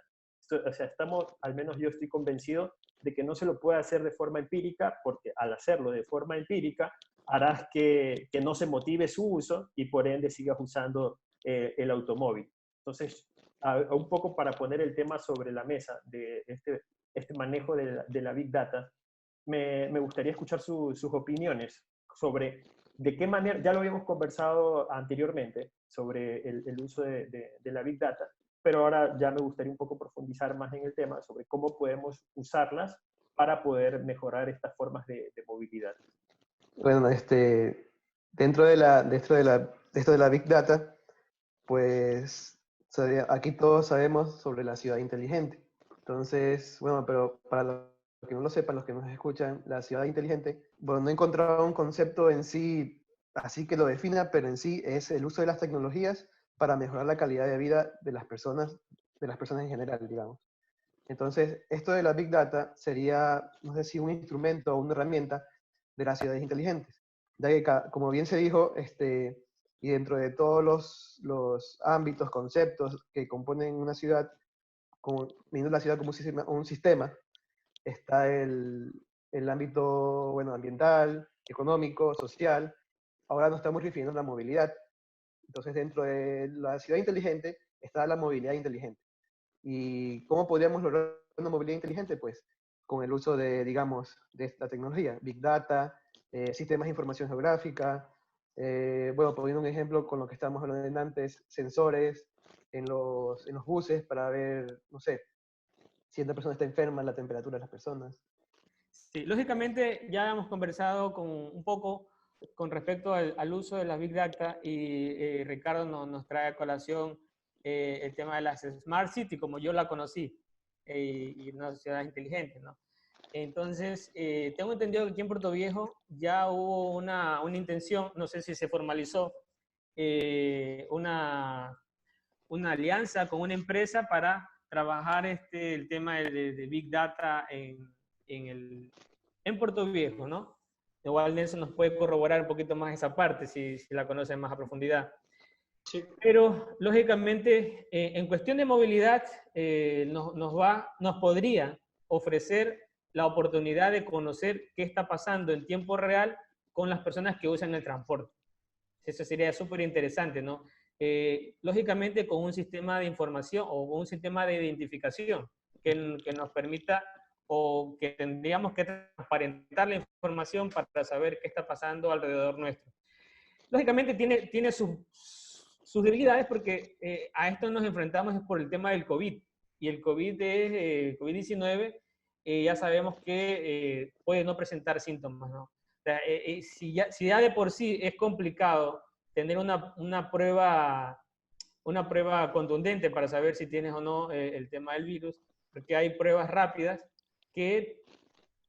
O sea, al menos yo estoy convencido de que no se lo puede hacer de forma empírica, porque al hacerlo de forma empírica harás que no se motive su uso y por ende sigas usando el automóvil. Entonces, un poco para poner el tema sobre la mesa de este manejo de la Big Data, me gustaría escuchar sus opiniones sobre de qué manera, ya lo habíamos conversado anteriormente, sobre el uso de la Big Data, pero ahora ya me gustaría un poco profundizar más en el tema sobre cómo podemos usarlas para poder mejorar estas formas de movilidad. Bueno, de esto de la Big Data, pues aquí todos sabemos sobre la ciudad inteligente. Entonces, bueno, pero para los que no lo sepan, los que nos escuchan, la ciudad inteligente, bueno, no he encontrado un concepto en sí así que lo defina, pero en sí es el uso de las tecnologías para mejorar la calidad de vida de las personas en general, digamos. Entonces, esto de la Big Data sería, no sé si un instrumento o una herramienta de las ciudades inteligentes. Ya que, como bien se dijo, y dentro de todos los ámbitos, conceptos que componen una ciudad, viendo la ciudad como un sistema, está el ámbito, bueno, ambiental, económico, social. Ahora nos estamos refiriendo a la movilidad. Entonces, dentro de la ciudad inteligente está la movilidad inteligente. ¿Y cómo podríamos lograr una movilidad inteligente? Pues con el uso de, digamos, de esta tecnología, Big Data, sistemas de información geográfica, bueno, poniendo un ejemplo con lo que estábamos hablando antes, sensores en los buses para ver, no sé, si una persona está enferma, la temperatura de las personas. Sí, lógicamente ya hemos conversado un poco con respecto al uso de las Big Data y Ricardo nos trae a colación el tema de las Smart City, como yo la conocí, y una ciudad inteligente, ¿no? Entonces, tengo entendido que aquí en Puerto Viejo ya hubo una intención, no sé si se formalizó, una alianza con una empresa para trabajar el tema de Big Data en Puerto Viejo, ¿no? Igual Nelson nos puede corroborar un poquito más esa parte, si la conocen más a profundidad. Sí. Pero, lógicamente, en cuestión de movilidad, nos podría ofrecer la oportunidad de conocer qué está pasando en tiempo real con las personas que usan el transporte. Eso sería súper interesante, ¿no? Lógicamente con un sistema de información o un sistema de identificación que nos permita o que tendríamos que transparentar la información para saber qué está pasando alrededor nuestro. Lógicamente tiene sus debilidades porque a esto nos enfrentamos por el tema del COVID. Y el COVID-19 ya sabemos que puede no presentar síntomas, ¿no? O sea, si ya de por sí es complicado tener una prueba contundente para saber si tienes o no el tema del virus, porque hay pruebas rápidas que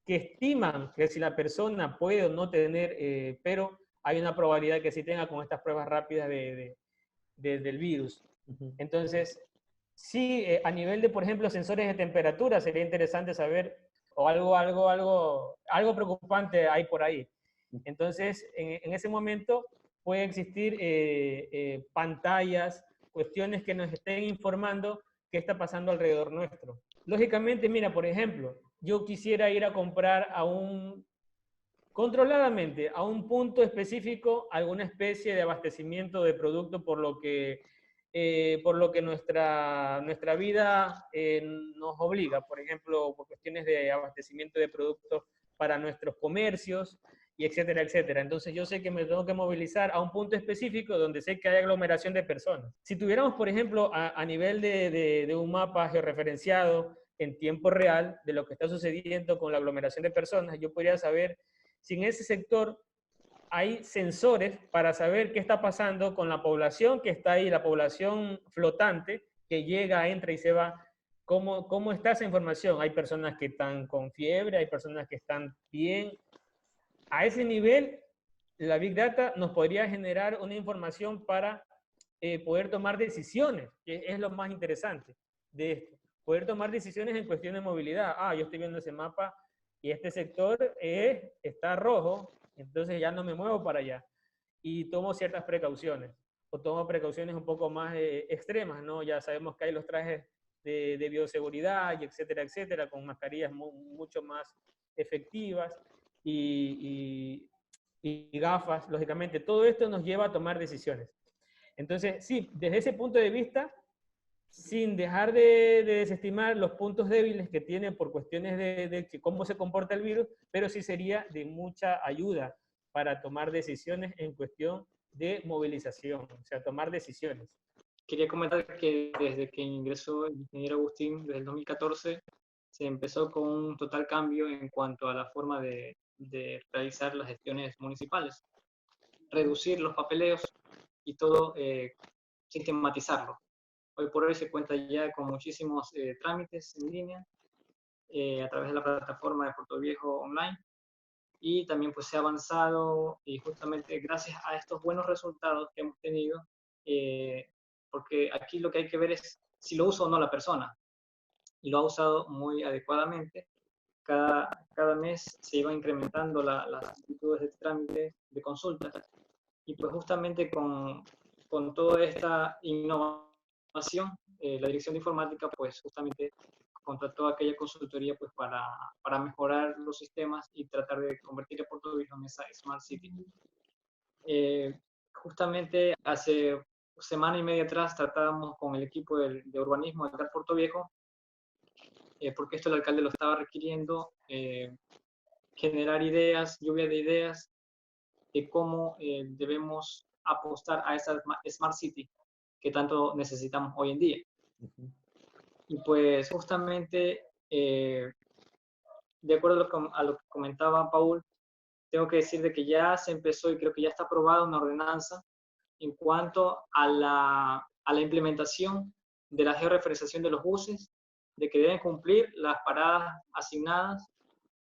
estiman que si la persona puede o no tener, pero hay una probabilidad que sí tenga con estas pruebas rápidas del virus. Entonces, sí, a nivel de, por ejemplo, sensores de temperatura, sería interesante saber, o algo preocupante hay por ahí. Entonces, en ese momento puede existir pantallas, cuestiones que nos estén informando qué está pasando alrededor nuestro. Lógicamente, mira, por ejemplo, yo quisiera ir a comprar controladamente a un punto específico alguna especie de abastecimiento de producto por lo que nuestra vida nos obliga, por ejemplo, por cuestiones de abastecimiento de productos para nuestros comercios, y etcétera, etcétera. Entonces yo sé que me tengo que movilizar a un punto específico donde sé que hay aglomeración de personas. Si tuviéramos, por ejemplo, a nivel de un mapa georreferenciado en tiempo real de lo que está sucediendo con la aglomeración de personas, yo podría saber si en ese sector hay sensores para saber qué está pasando con la población que está ahí, la población flotante que llega, entra y se va. ¿Cómo está esa información? Hay personas que están con fiebre, hay personas que están bien. A ese nivel, la Big Data nos podría generar una información para poder tomar decisiones, que es lo más interesante de esto. Poder tomar decisiones en cuestión de movilidad. Yo estoy viendo ese mapa y este sector está rojo, entonces ya no me muevo para allá. Y tomo ciertas precauciones, o tomo precauciones un poco más extremas, ¿no? Ya sabemos que hay los trajes de bioseguridad, y etcétera, etcétera, con mascarillas mucho más efectivas y gafas, lógicamente. Todo esto nos lleva a tomar decisiones. Entonces, sí, desde ese punto de vista, sin dejar de desestimar los puntos débiles que tiene por cuestiones de cómo se comporta el virus, pero sí sería de mucha ayuda para tomar decisiones en cuestión de movilización, o sea, tomar decisiones. Quería comentar que desde que ingresó el ingeniero Agustín, desde el 2014, se empezó con un total cambio en cuanto a la forma de realizar las gestiones municipales, reducir los papeleos y todo, sistematizarlo. Hoy por hoy se cuenta ya con muchísimos trámites en línea a través de la plataforma de Puerto Viejo Online, y también pues se ha avanzado, y justamente gracias a estos buenos resultados que hemos tenido, porque aquí lo que hay que ver es si lo usa o no la persona, y lo ha usado muy adecuadamente. Cada mes se iban incrementando las solicitudes de trámite, de consulta, y pues justamente con toda esta innovación, la Dirección de Informática pues justamente contrató aquella consultoría pues para mejorar los sistemas y tratar de convertir a Puerto Viejo en esa Smart City. Justamente hace semana y media atrás tratábamos con el equipo de urbanismo de Puerto Viejo, porque esto el alcalde lo estaba requiriendo, generar ideas, lluvia de ideas de cómo debemos apostar a esa Smart City que tanto necesitamos hoy en día. Y pues justamente de acuerdo a lo que comentaba Paul, tengo que decir de que ya se empezó y creo que ya está aprobada una ordenanza en cuanto a la implementación de la georreferenciación de los buses, de que deben cumplir las paradas asignadas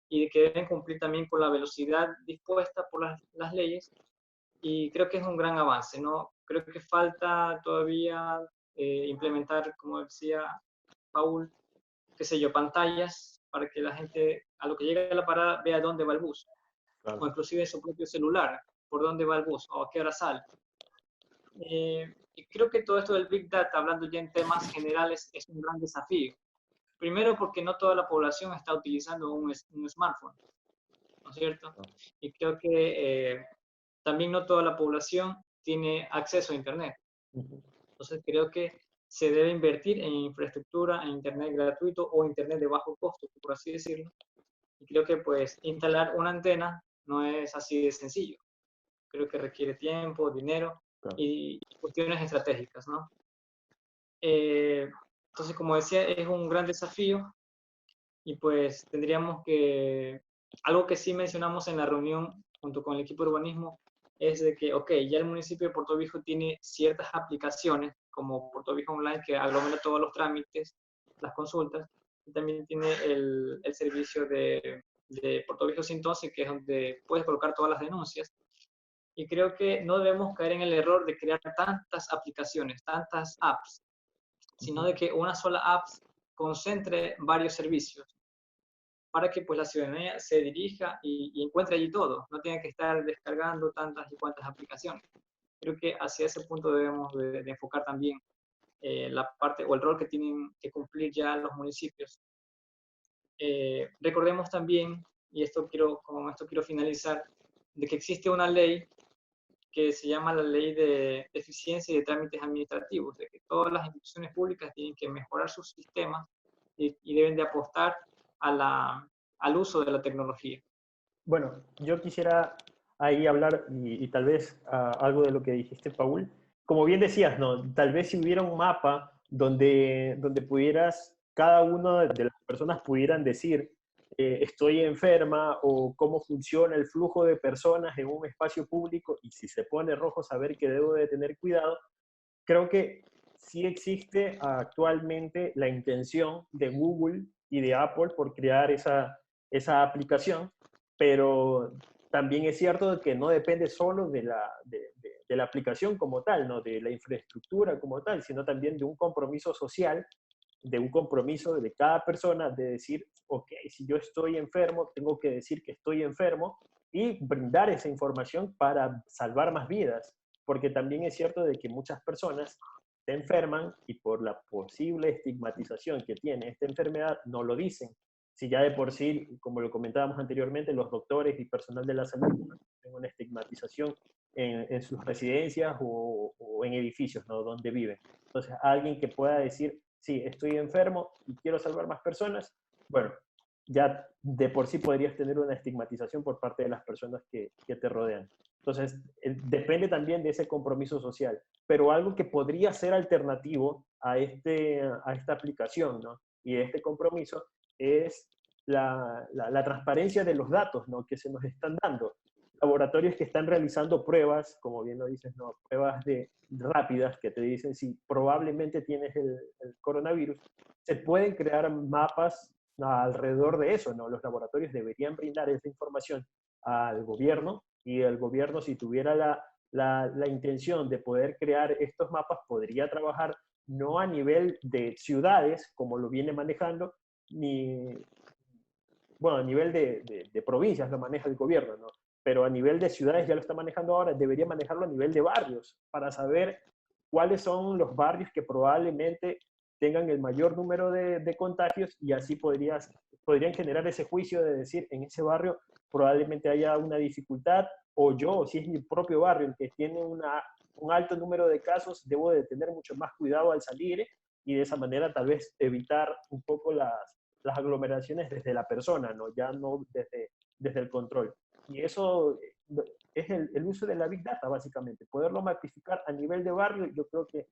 y de que deben cumplir también con la velocidad dispuesta por las leyes. Y creo que es un gran avance, ¿no? Creo que falta todavía implementar, como decía Paul, qué sé yo, pantallas para que la gente, a lo que llegue a la parada, vea dónde va el bus. Claro. O inclusive su propio celular, por dónde va el bus o a qué hora sale. Y creo que todo esto del Big Data, hablando ya en temas generales, es un gran desafío. Primero porque no toda la población está utilizando un smartphone, ¿no es cierto? Y creo que también no toda la población tiene acceso a Internet. Entonces creo que se debe invertir en infraestructura, en Internet gratuito o Internet de bajo costo, por así decirlo. Y creo que pues instalar una antena no es así de sencillo. Creo que requiere tiempo, dinero y cuestiones estratégicas, ¿no? Entonces, como decía, es un gran desafío y pues tendríamos que, algo que sí mencionamos en la reunión junto con el equipo de urbanismo, es de que, ok, ya el municipio de Puerto Viejo tiene ciertas aplicaciones, como Puerto Viejo Online, que aglomera todos los trámites, las consultas, y también tiene el servicio de Puerto Viejo 111, que es donde puedes colocar todas las denuncias. Y creo que no debemos caer en el error de crear tantas aplicaciones, tantas apps, sino de que una sola app concentre varios servicios para que pues la ciudadanía se dirija y encuentre allí todo, no tenga que estar descargando tantas y cuantas aplicaciones. Creo que hacia ese punto debemos de enfocar también la parte o el rol que tienen que cumplir ya los municipios. Recordemos también, y con esto quiero finalizar, de que existe una ley que se llama la Ley de Eficiencia y de Trámites Administrativos, de que todas las instituciones públicas tienen que mejorar sus sistemas y deben de apostar al uso de la tecnología. Bueno, yo quisiera ahí hablar y tal vez algo de lo que dijiste, Paul. Como bien decías, ¿no? Tal vez si hubiera un mapa donde pudieras, cada una de las personas pudieran decir, estoy enferma o cómo funciona el flujo de personas en un espacio público y si se pone rojo saber que debo de tener cuidado. Creo que sí existe actualmente la intención de Google y de Apple por crear esa aplicación, pero también es cierto que no depende solo de la aplicación como tal, ¿no? De la infraestructura como tal, sino también de un compromiso social, de un compromiso de cada persona de decir, ok, si yo estoy enfermo, tengo que decir que estoy enfermo y brindar esa información para salvar más vidas, porque también es cierto de que muchas personas se enferman y por la posible estigmatización que tiene esta enfermedad no lo dicen. Si ya de por sí, como lo comentábamos anteriormente, los doctores y personal de la salud tienen una estigmatización en sus residencias o en edificios, ¿no? Donde viven. Entonces, alguien que pueda decir, sí, estoy enfermo y quiero salvar más personas, bueno, ya de por sí podrías tener una estigmatización por parte de las personas que te rodean. Entonces, depende también de ese compromiso social, pero algo que podría ser alternativo a esta aplicación, ¿no? Y este compromiso es la transparencia de los datos, ¿no? Que se nos están dando. Laboratorios que están realizando pruebas, como bien lo dices, ¿no? Pruebas rápidas que te dicen si probablemente tienes el coronavirus, se pueden crear mapas alrededor de eso, ¿no? Los laboratorios deberían brindar esa información al gobierno y el gobierno, si tuviera la intención de poder crear estos mapas, podría trabajar no a nivel de ciudades, como lo viene manejando, bueno, a nivel de provincias lo maneja el gobierno, ¿no? Pero a nivel de ciudades ya lo está manejando ahora, debería manejarlo a nivel de barrios, para saber cuáles son los barrios que probablemente tengan el mayor número de contagios y así podrían generar ese juicio de decir, en ese barrio probablemente haya una dificultad, o yo, si es mi propio barrio el que tiene un alto número de casos, debo de tener mucho más cuidado al salir y de esa manera tal vez evitar un poco las aglomeraciones desde la persona, ¿no? Ya no desde el control. Y eso es el uso de la Big Data, básicamente. Poderlo mapificar a nivel de barrio, yo creo que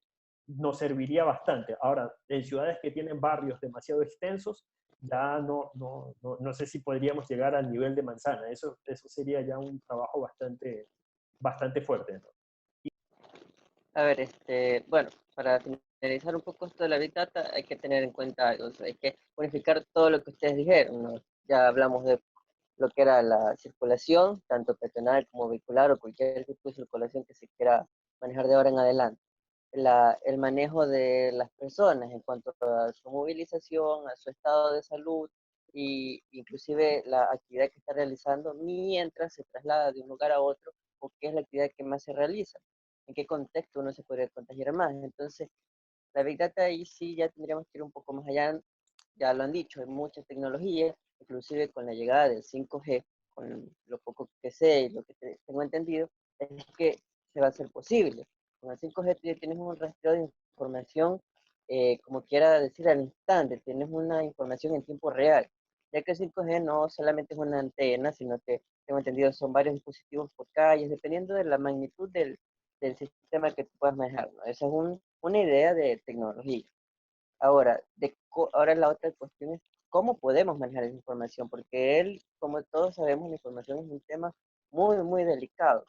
nos serviría bastante. Ahora, en ciudades que tienen barrios demasiado extensos, ya no sé si podríamos llegar al nivel de manzana. Eso sería ya un trabajo bastante fuerte, ¿no? A ver, bueno, para finalizar un poco esto de la Big Data, hay que tener en cuenta algo, o sea, hay que unificar todo lo que ustedes dijeron, ¿no? Ya hablamos de lo que era la circulación, tanto peatonal como vehicular o cualquier tipo de circulación que se quiera manejar de ahora en adelante. El manejo de las personas en cuanto a su movilización, a su estado de salud y inclusive la actividad que está realizando mientras se traslada de un lugar a otro o qué es la actividad que más se realiza, en qué contexto uno se podría contagiar más. Entonces, la Big Data ahí sí ya tendríamos que ir un poco más allá, ya lo han dicho, hay muchas tecnologías, inclusive con la llegada del 5G, con lo poco que sé y lo que tengo entendido, es que se va a hacer posible. Con el 5G tú ya tienes un rastreo de información, como quiera decir, al instante, tienes una información en tiempo real, ya que el 5G no solamente es una antena, sino que tengo entendido son varios dispositivos por calles, dependiendo de la magnitud del sistema que tú puedas manejar, ¿no? Esa es una idea de tecnología. Ahora, ahora la otra cuestión es cómo podemos manejar esa información, porque como todos sabemos, la información es un tema muy, muy delicado.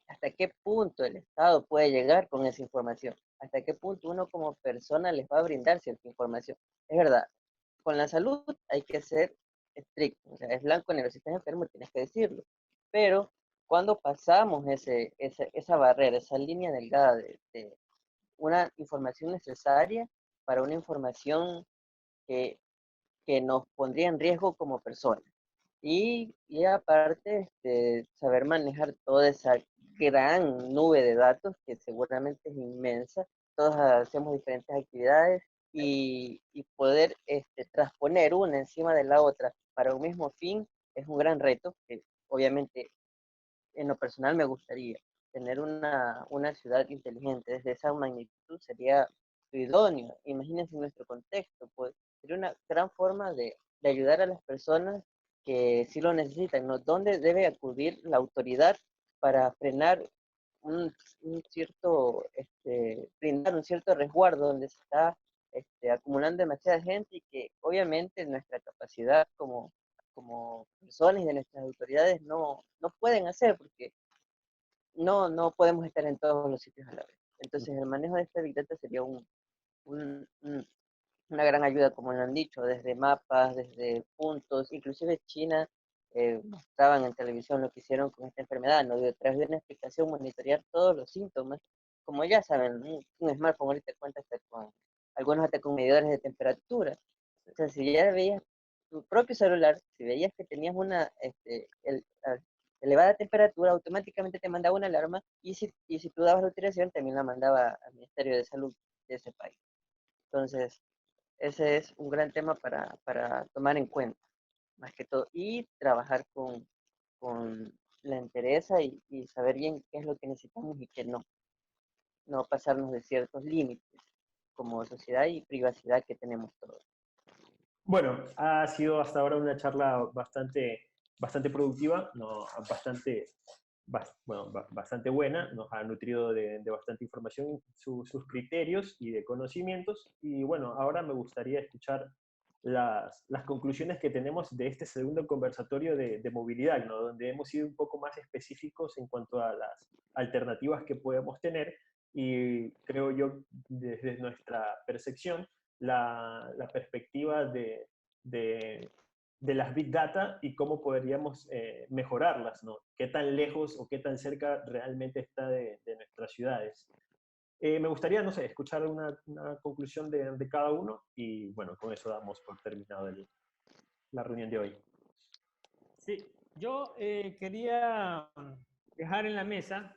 ¿Hasta qué punto el Estado puede llegar con esa información? ¿Hasta qué punto uno como persona les va a brindar cierta información? Es verdad, con la salud hay que ser estricto, o sea, es blanco negro, si estás enfermo tienes que decirlo, pero cuando pasamos esa barrera, esa línea delgada de una información necesaria para una información que, que nos pondría en riesgo como personas. Y aparte, saber manejar toda esa gran nube de datos que seguramente es inmensa. Todos hacemos diferentes actividades y poder transponer una encima de la otra para un mismo fin es un gran reto que obviamente en lo personal me gustaría tener una ciudad inteligente. Desde esa magnitud sería lo idóneo. Imagínense nuestro contexto, pues sería una gran forma de ayudar a las personas que sí lo necesitan, ¿no? ¿Dónde debe acudir la autoridad para frenar un cierto, brindar un cierto resguardo donde se está acumulando demasiada gente y que obviamente nuestra capacidad como personas y de nuestras autoridades no pueden hacer porque no podemos estar en todos los sitios a la vez. Entonces el manejo de esta Big Data sería un, un, una gran ayuda, como lo han dicho, desde mapas, desde puntos, inclusive China mostraban en televisión lo que hicieron con esta enfermedad, ¿no? A través de una explicación, monitorear todos los síntomas. Como ya saben, un smartphone ahorita cuenta hasta con, algunos hasta con medidores de temperatura. O sea, si ya veías tu propio celular, si veías que tenías una elevada temperatura, automáticamente te mandaba una alarma y si tú dabas la utilización, también la mandaba al Ministerio de Salud de ese país. Entonces, ese es un gran tema para tomar en cuenta, más que todo, y trabajar con la entereza y saber bien qué es lo que necesitamos y qué no pasarnos de ciertos límites como sociedad y privacidad que tenemos todos. Bueno, ha sido hasta ahora una charla bastante productiva, ¿no? Bastante buena, nos ha nutrido de bastante información, sus criterios y de conocimientos. Y bueno, ahora me gustaría escuchar las conclusiones que tenemos de este segundo conversatorio de movilidad, ¿no? Donde hemos sido un poco más específicos en cuanto a las alternativas que podemos tener y creo yo, desde nuestra percepción, la perspectiva de las Big Data y cómo podríamos mejorarlas, ¿no? Qué tan lejos o qué tan cerca realmente está de nuestras ciudades. Me gustaría, no sé, escuchar una conclusión de cada uno y bueno, con eso damos por terminado la reunión de hoy. Sí, yo quería dejar en la mesa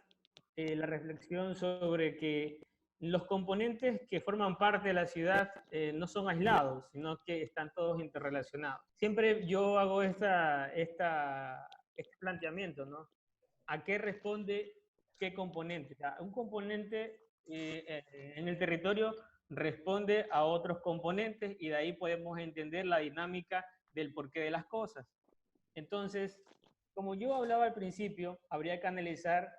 la reflexión sobre que los componentes que forman parte de la ciudad no son aislados, sino que están todos interrelacionados. Siempre yo hago este planteamiento, ¿no? ¿A qué responde qué componente? O sea, un componente en el territorio responde a otros componentes y de ahí podemos entender la dinámica del porqué de las cosas. Entonces, como yo hablaba al principio, habría que analizar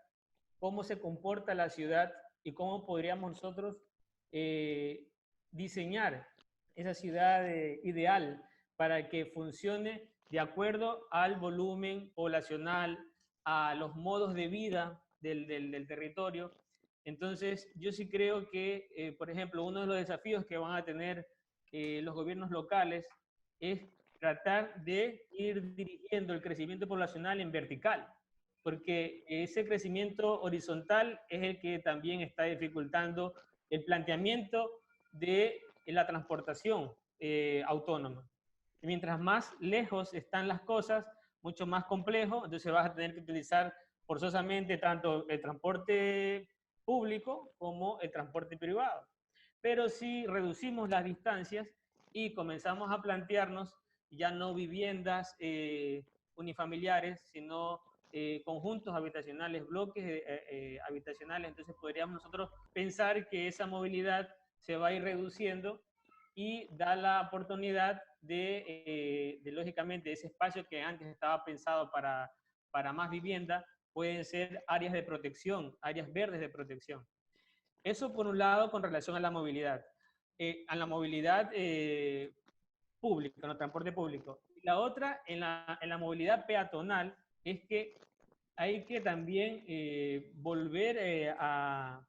cómo se comporta la ciudad y cómo podríamos nosotros diseñar esa ciudad ideal para que funcione de acuerdo al volumen poblacional, a los modos de vida del territorio. Entonces, yo sí creo que, por ejemplo, uno de los desafíos que van a tener los gobiernos locales es tratar de ir dirigiendo el crecimiento poblacional en vertical, porque ese crecimiento horizontal es el que también está dificultando el planteamiento de la transportación autónoma. Mientras más lejos están las cosas, mucho más complejo, entonces vas a tener que utilizar forzosamente tanto el transporte público como el transporte privado. Pero si reducimos las distancias y comenzamos a plantearnos ya no viviendas unifamiliares, sino conjuntos habitacionales, bloques habitacionales, entonces podríamos nosotros pensar que esa movilidad se va a ir reduciendo y da la oportunidad lógicamente, ese espacio que antes estaba pensado para más vivienda, pueden ser áreas de protección, áreas verdes de protección. Eso por un lado con relación a la movilidad. A la movilidad pública, en el transporte público. Y la otra, en la movilidad peatonal, es que hay que también volver a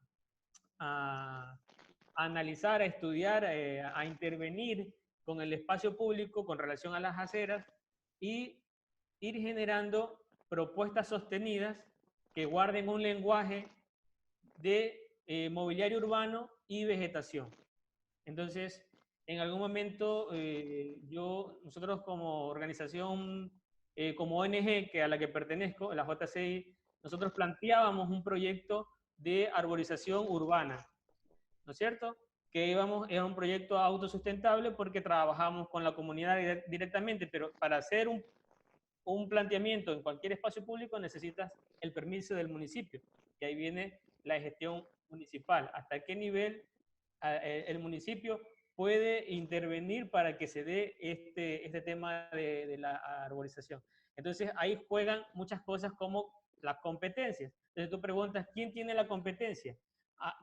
analizar, a estudiar, a intervenir con el espacio público con relación a las aceras y ir generando propuestas sostenidas que guarden un lenguaje de mobiliario urbano y vegetación. Entonces, en algún momento, nosotros como organización, como ONG a la que pertenezco, la JCI, nosotros planteábamos un proyecto de arborización urbana, ¿no es cierto? Que era un proyecto autosustentable porque trabajamos con la comunidad directamente, pero para hacer un planteamiento en cualquier espacio público necesitas el permiso del municipio, y ahí viene la gestión municipal. ¿Hasta qué nivel el municipio puede intervenir para que se dé este tema de la arborización? Entonces ahí juegan muchas cosas como las competencias. Entonces tú preguntas, ¿quién tiene la competencia?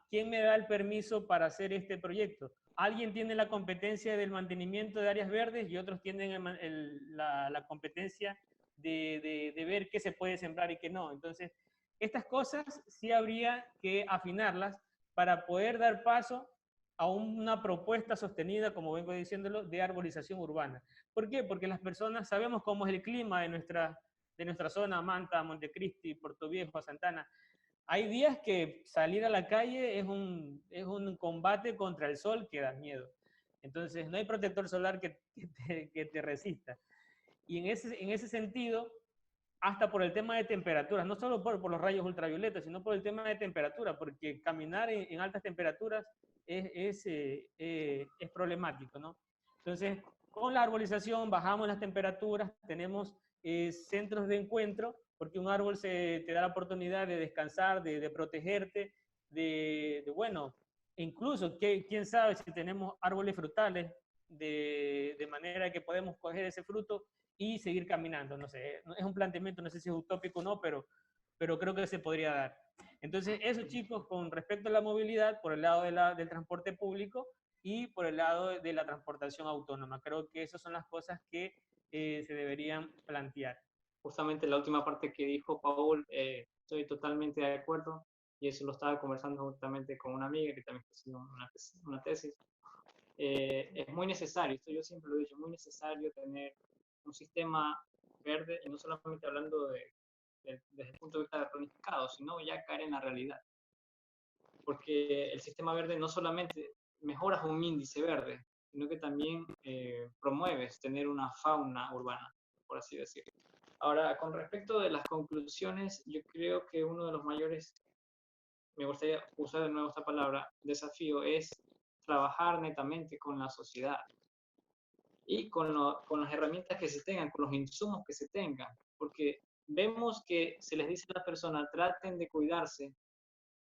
¿Quién me da el permiso para hacer este proyecto? Alguien tiene la competencia del mantenimiento de áreas verdes y otros tienen la competencia de ver qué se puede sembrar y qué no. Entonces, estas cosas sí habría que afinarlas para poder dar paso a una propuesta sostenida, como vengo diciéndolo, de arborización urbana. ¿Por qué? Porque las personas sabemos cómo es el clima de nuestra zona, Manta, Montecristi, Puerto Viejo, Santana. Hay días que salir a la calle es un combate contra el sol que da miedo. Entonces, no hay protector solar que te resista. Y en ese sentido, hasta por el tema de temperaturas, no solo por los rayos ultravioletas, sino por el tema de temperatura, porque caminar en altas temperaturas es problemático, ¿no? Entonces, con la arbolización bajamos las temperaturas, tenemos centros de encuentro, porque un árbol te da la oportunidad de descansar, de protegerte, bueno, incluso, quién sabe si tenemos árboles frutales, de manera que podemos coger ese fruto y seguir caminando. No sé, es un planteamiento, no sé si es utópico o no, pero creo que se podría dar. Entonces, eso, chicos, con respecto a la movilidad, por el lado del transporte público y por el lado de la transportación autónoma. Creo que esas son las cosas que se deberían plantear. Justamente la última parte que dijo Paul, estoy totalmente de acuerdo, y eso lo estaba conversando justamente con una amiga que también está haciendo una tesis. Es muy necesario, esto yo siempre lo he dicho, muy necesario tener un sistema verde, y no solamente hablando desde el punto de vista de planificado, sino ya caer en la realidad. Porque el sistema verde no solamente mejoras un índice verde, sino que también promueves tener una fauna urbana, por así decirlo. Ahora, con respecto de las conclusiones, yo creo que uno de los mayores, me gustaría usar de nuevo esta palabra, desafío, es trabajar netamente con la sociedad y con las herramientas que se tengan, con los insumos que se tengan, porque vemos que se les dice a las personas, traten de cuidarse,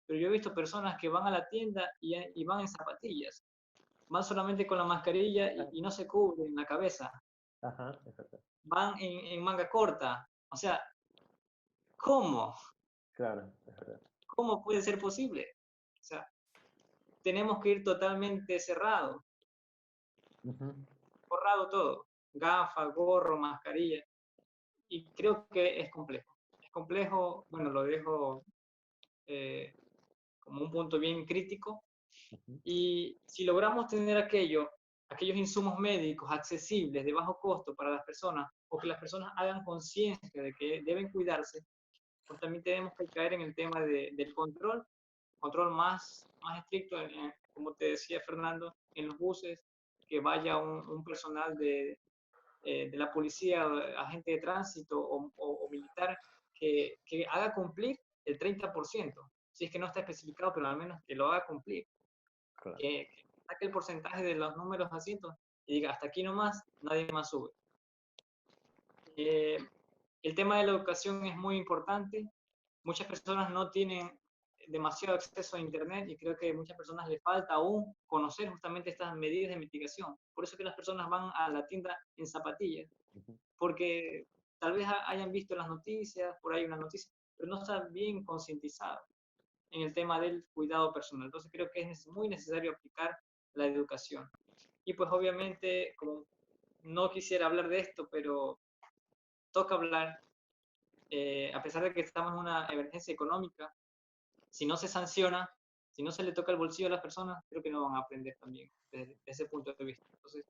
pero yo he visto personas que van a la tienda y van en zapatillas, van solamente con la mascarilla y no se cubren la cabeza. Ajá, es verdad. Van en manga corta. O sea, ¿cómo? Claro, es verdad. ¿Cómo puede ser posible? O sea, tenemos que ir totalmente cerrado, Ujú. forrado todo. gafas, gorro, mascarilla. Y creo que es complejo. Es complejo, bueno, lo dejo como un punto bien crítico. Y si logramos tener aquellos insumos médicos accesibles, de bajo costo para las personas, o que las personas hagan conciencia de que deben cuidarse, pues también tenemos que caer en el tema del control más estricto, como te decía Fernando, en los buses, que vaya un personal de la policía, agente de tránsito o militar, que haga cumplir el 30%, si es que no está especificado, pero al menos que lo haga cumplir. Claro. Que saque el porcentaje de los números de asientos y diga, hasta aquí nomás, nadie más sube. El tema de la educación es muy importante. Muchas personas no tienen demasiado acceso a Internet y creo que a muchas personas les falta aún conocer justamente estas medidas de mitigación. Por eso que las personas van a la tienda en zapatillas, porque tal vez hayan visto las noticias, por ahí una noticia, pero no están bien concientizados en el tema del cuidado personal. Entonces creo que es muy necesario aplicar la educación. Y pues obviamente, como no quisiera hablar de esto, pero toca hablar, a pesar de que estamos en una emergencia económica, si no se sanciona, si no se le toca el bolsillo a las personas, creo que no van a aprender también desde ese punto de vista. Entonces,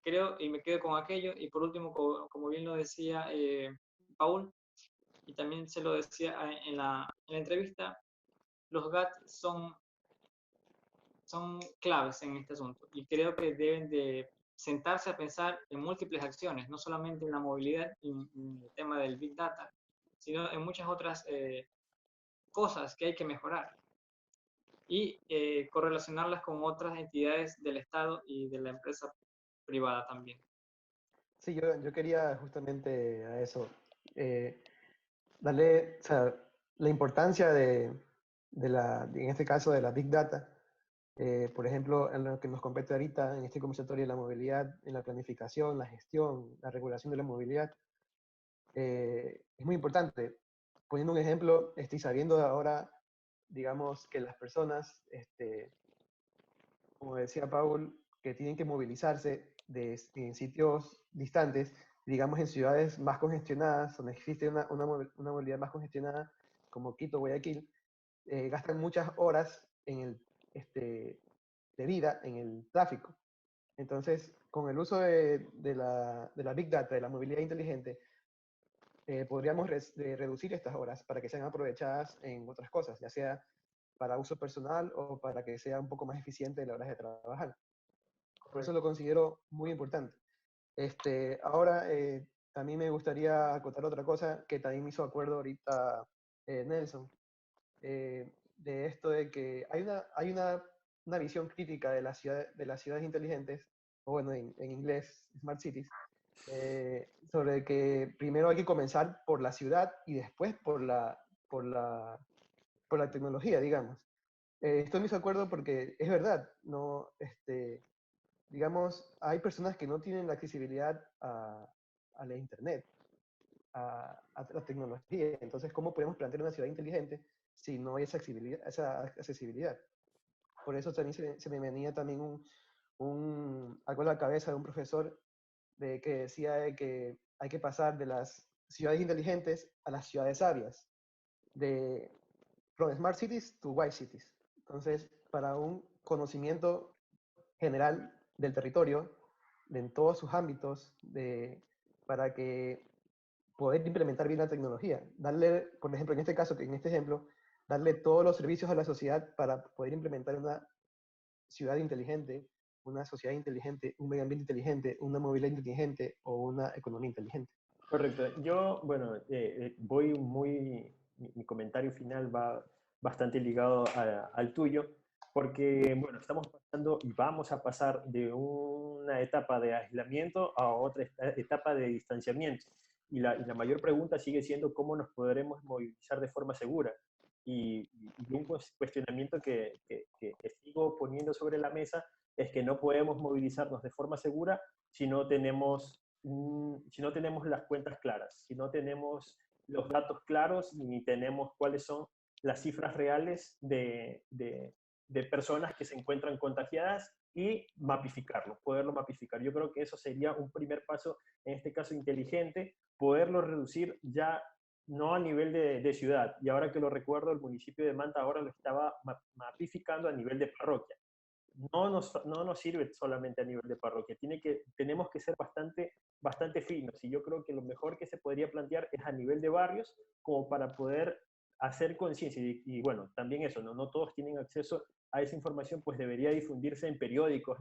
creo, y me quedo con aquello, y por último, como bien lo decía Paul, y también se lo decía en la entrevista, los GATT son claves en este asunto, y creo que deben de sentarse a pensar en múltiples acciones, no solamente en la movilidad y en el tema del Big Data, sino en muchas otras cosas que hay que mejorar y correlacionarlas con otras entidades del Estado y de la empresa privada también. Sí, yo quería justamente a eso, darle, o sea, la importancia en este caso, de la Big Data, por ejemplo, en lo que nos compete ahorita, en este conversatorio de la movilidad, en la planificación, la gestión, la regulación de la movilidad, es muy importante. Poniendo un ejemplo, estoy sabiendo ahora, digamos, que las personas, como decía Paul, que tienen que movilizarse en sitios distantes, digamos en ciudades más congestionadas, donde existe una movilidad más congestionada, como Quito, Guayaquil, gastan muchas horas de vida en el tráfico. Entonces, con el uso de la Big Data, de la movilidad inteligente, podríamos reducir estas horas para que sean aprovechadas en otras cosas, ya sea para uso personal o para que sea un poco más eficiente a la hora de trabajar. Por eso lo considero muy importante. Ahora, también me gustaría acotar otra cosa que también me hizo acuerdo ahorita Nelson, de esto de que hay una visión crítica de de las ciudades inteligentes, o bueno, en inglés, Smart Cities, sobre que primero hay que comenzar por la ciudad y después por la tecnología, digamos. Estoy muy de acuerdo porque es verdad, no, digamos, hay personas que no tienen la accesibilidad a la Internet, a la tecnología. Entonces, ¿cómo podemos plantear una ciudad inteligente si no hay esa accesibilidad? Por eso también se me venía también algo a la cabeza de un profesor que decía de que hay que pasar de las ciudades inteligentes a las ciudades sabias, from smart cities to wise cities. Entonces, para un conocimiento general del territorio, en todos sus ámbitos, para que poder implementar bien la tecnología. Darle, por ejemplo, en este ejemplo, darle todos los servicios a la sociedad para poder implementar una ciudad inteligente, una sociedad inteligente, un medio ambiente inteligente, una movilidad inteligente o una economía inteligente. Correcto. Yo, bueno, mi comentario final va bastante ligado al tuyo, porque, bueno, estamos pasando y vamos a pasar de una etapa de aislamiento a otra etapa de distanciamiento. Y la mayor pregunta sigue siendo cómo nos podremos movilizar de forma segura. Y un cuestionamiento que sigo poniendo sobre la mesa es que no podemos movilizarnos de forma segura si no tenemos las cuentas claras, si no tenemos los datos claros, ni tenemos cuáles son las cifras reales de personas que se encuentran contagiadas y mapificarlo, poderlo mapificar. Yo creo que eso sería un primer paso, en este caso inteligente, poderlo reducir ya no a nivel de ciudad. Y ahora que lo recuerdo, el municipio de Manta ahora lo estaba mapificando a nivel de parroquia. No nos sirve solamente a nivel de parroquia, tenemos que ser bastante finos, y yo creo que lo mejor que se podría plantear es a nivel de barrios, como para poder hacer conciencia, y bueno, también eso, ¿no? No todos tienen acceso a esa información, pues debería difundirse en periódicos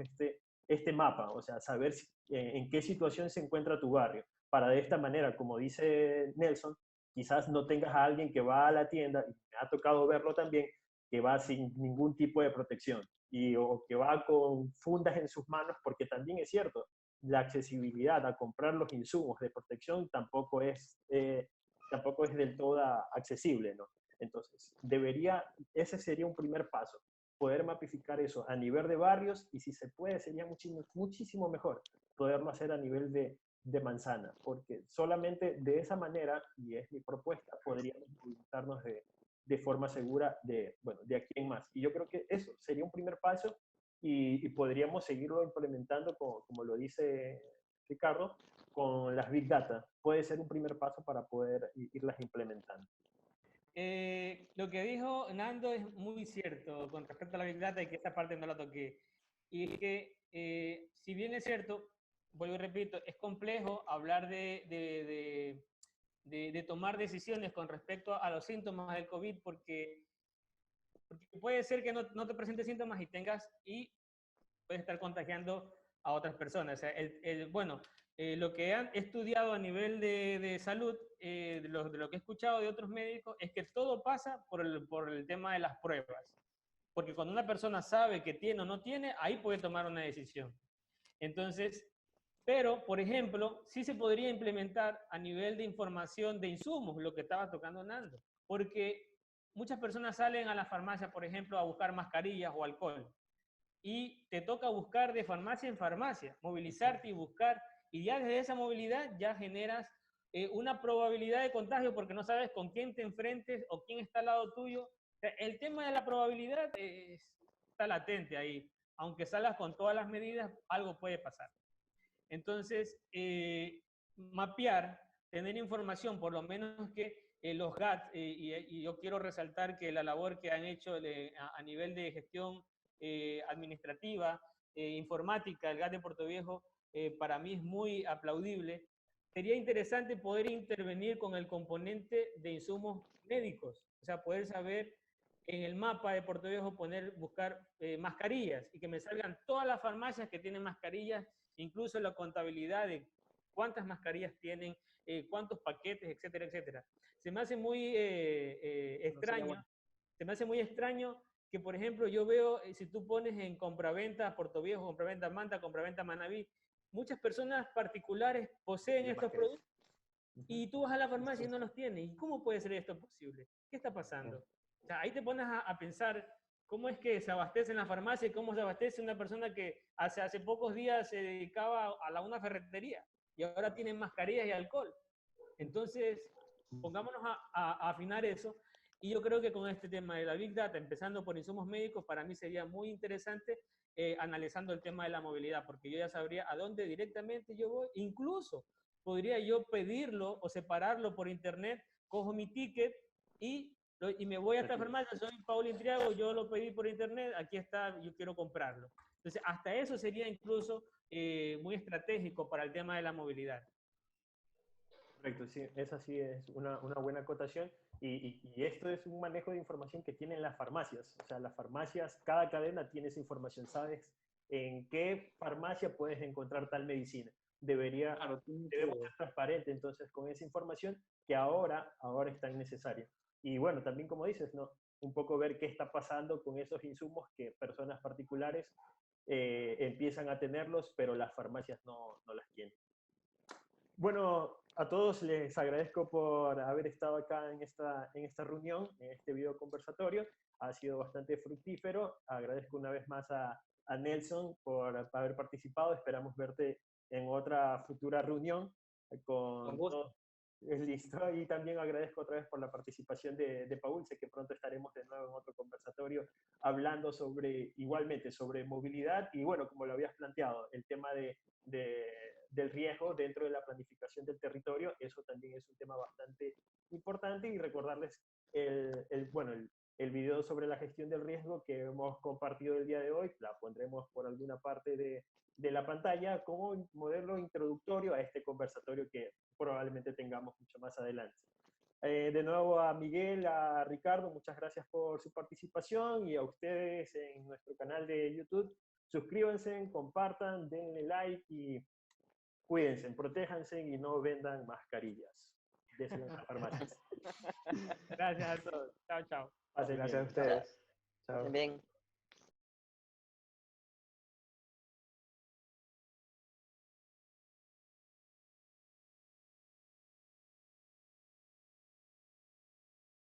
este mapa, o sea, saber en qué situación se encuentra tu barrio, para de esta manera, como dice Nelson, quizás no tengas a alguien que va a la tienda, y me ha tocado verlo también, que va sin ningún tipo de protección o que va con fundas en sus manos, porque también es cierto, la accesibilidad a comprar los insumos de protección tampoco es del todo accesible, ¿no? Entonces, ese sería un primer paso, poder mapificar eso a nivel de barrios, y si se puede sería muchísimo mejor poderlo hacer a nivel de manzana, porque solamente de esa manera, y es mi propuesta, podríamos movilizarnos de forma segura de aquí en más. Y yo creo que eso sería un primer paso, y podríamos seguirlo implementando, como lo dice Ricardo, con las Big Data. Puede ser un primer paso para poder irlas implementando. Lo que dijo Nando es muy cierto con respecto a la Big Data, y que esta parte no la toqué. Y es que, si bien es cierto, vuelvo y repito, es complejo hablar de tomar decisiones con respecto a los síntomas del COVID, porque puede ser que no te presentes síntomas y puedes estar contagiando a otras personas. O sea, bueno, lo que han estudiado a nivel de salud, de lo que he escuchado de otros médicos, es que todo pasa por el tema de las pruebas. Porque cuando una persona sabe que tiene o no tiene, ahí puede tomar una decisión. Entonces, pero, por ejemplo, sí se podría implementar a nivel de información de insumos, lo que estaba tocando Nando, porque muchas personas salen a la farmacia, por ejemplo, a buscar mascarillas o alcohol, y te toca buscar de farmacia en farmacia, movilizarte y buscar, y ya desde esa movilidad ya generas una probabilidad de contagio, porque no sabes con quién te enfrentes o quién está al lado tuyo. O sea, el tema de la probabilidad está latente ahí. Aunque salgas con todas las medidas, algo puede pasar. Entonces, mapear, tener información, por lo menos que los GAT, y yo quiero resaltar que la labor que han hecho a nivel de gestión administrativa, informática, el GAT de Puerto Viejo, para mí es muy aplaudible. Sería interesante poder intervenir con el componente de insumos médicos, o sea, poder saber en el mapa de Puerto Viejo, buscar mascarillas, y que me salgan todas las farmacias que tienen mascarillas, incluso la contabilidad de cuántas mascarillas tienen, cuántos paquetes, etcétera, etcétera. Se me hace muy extraño, se me hace muy extraño que, por ejemplo, yo veo, si tú pones en compraventa Puerto Viejo, compraventa Manta, compraventa Manabí, muchas personas particulares poseen estos productos, y tú vas a la farmacia y no los tienes. ¿Y cómo puede ser esto posible? ¿Qué está pasando? O sea, ahí te pones a pensar cómo es que se abastece en la farmacia y cómo se abastece una persona que hace pocos días se dedicaba a una ferretería y ahora tiene mascarillas y alcohol. Entonces, pongámonos a afinar eso. Y yo creo que con este tema de la Big Data, empezando por insumos médicos, para mí sería muy interesante analizando el tema de la movilidad, porque yo ya sabría a dónde directamente yo voy. Incluso podría yo pedirlo o separarlo por internet, cojo mi ticket y me voy a esta farmacia, soy Paulín Triago, yo lo pedí por internet, aquí está, yo quiero comprarlo. Entonces, hasta eso sería incluso muy estratégico para el tema de la movilidad. Correcto, sí, esa sí es una buena acotación, y esto es un manejo de información que tienen las farmacias. O sea, las farmacias, cada cadena tiene esa información, sabes en qué farmacia puedes encontrar tal medicina. Debemos ser transparentes entonces con esa información, que ahora es tan necesaria. Y bueno, también como dices, ¿no? Un poco ver qué está pasando con esos insumos que personas particulares empiezan a tenerlos, pero las farmacias no las tienen. Bueno, a todos les agradezco por haber estado acá en esta reunión, en este video conversatorio. Ha sido bastante fructífero. Agradezco una vez más a Nelson por haber participado. Esperamos verte en otra futura reunión con Listo, y también agradezco otra vez por la participación de Paul. Sé que pronto estaremos de nuevo en otro conversatorio hablando sobre, igualmente, sobre movilidad y bueno, como lo habías planteado, el tema del riesgo dentro de la planificación del territorio, eso también es un tema bastante importante y recordarles bueno, el video sobre la gestión del riesgo que hemos compartido el día de hoy, la pondremos por alguna parte de la pantalla como un modelo introductorio a este conversatorio que probablemente tengamos mucho más adelante. De nuevo a Miguel, a Ricardo, muchas gracias por su participación y a ustedes en nuestro canal de YouTube. Suscríbanse, compartan, denle like y cuídense, protéjanse y no vendan mascarillas. Desen en las farmacias. Gracias a todos. Chao, chao. Pasen Gracias a bien. ustedes. Chao. Bien.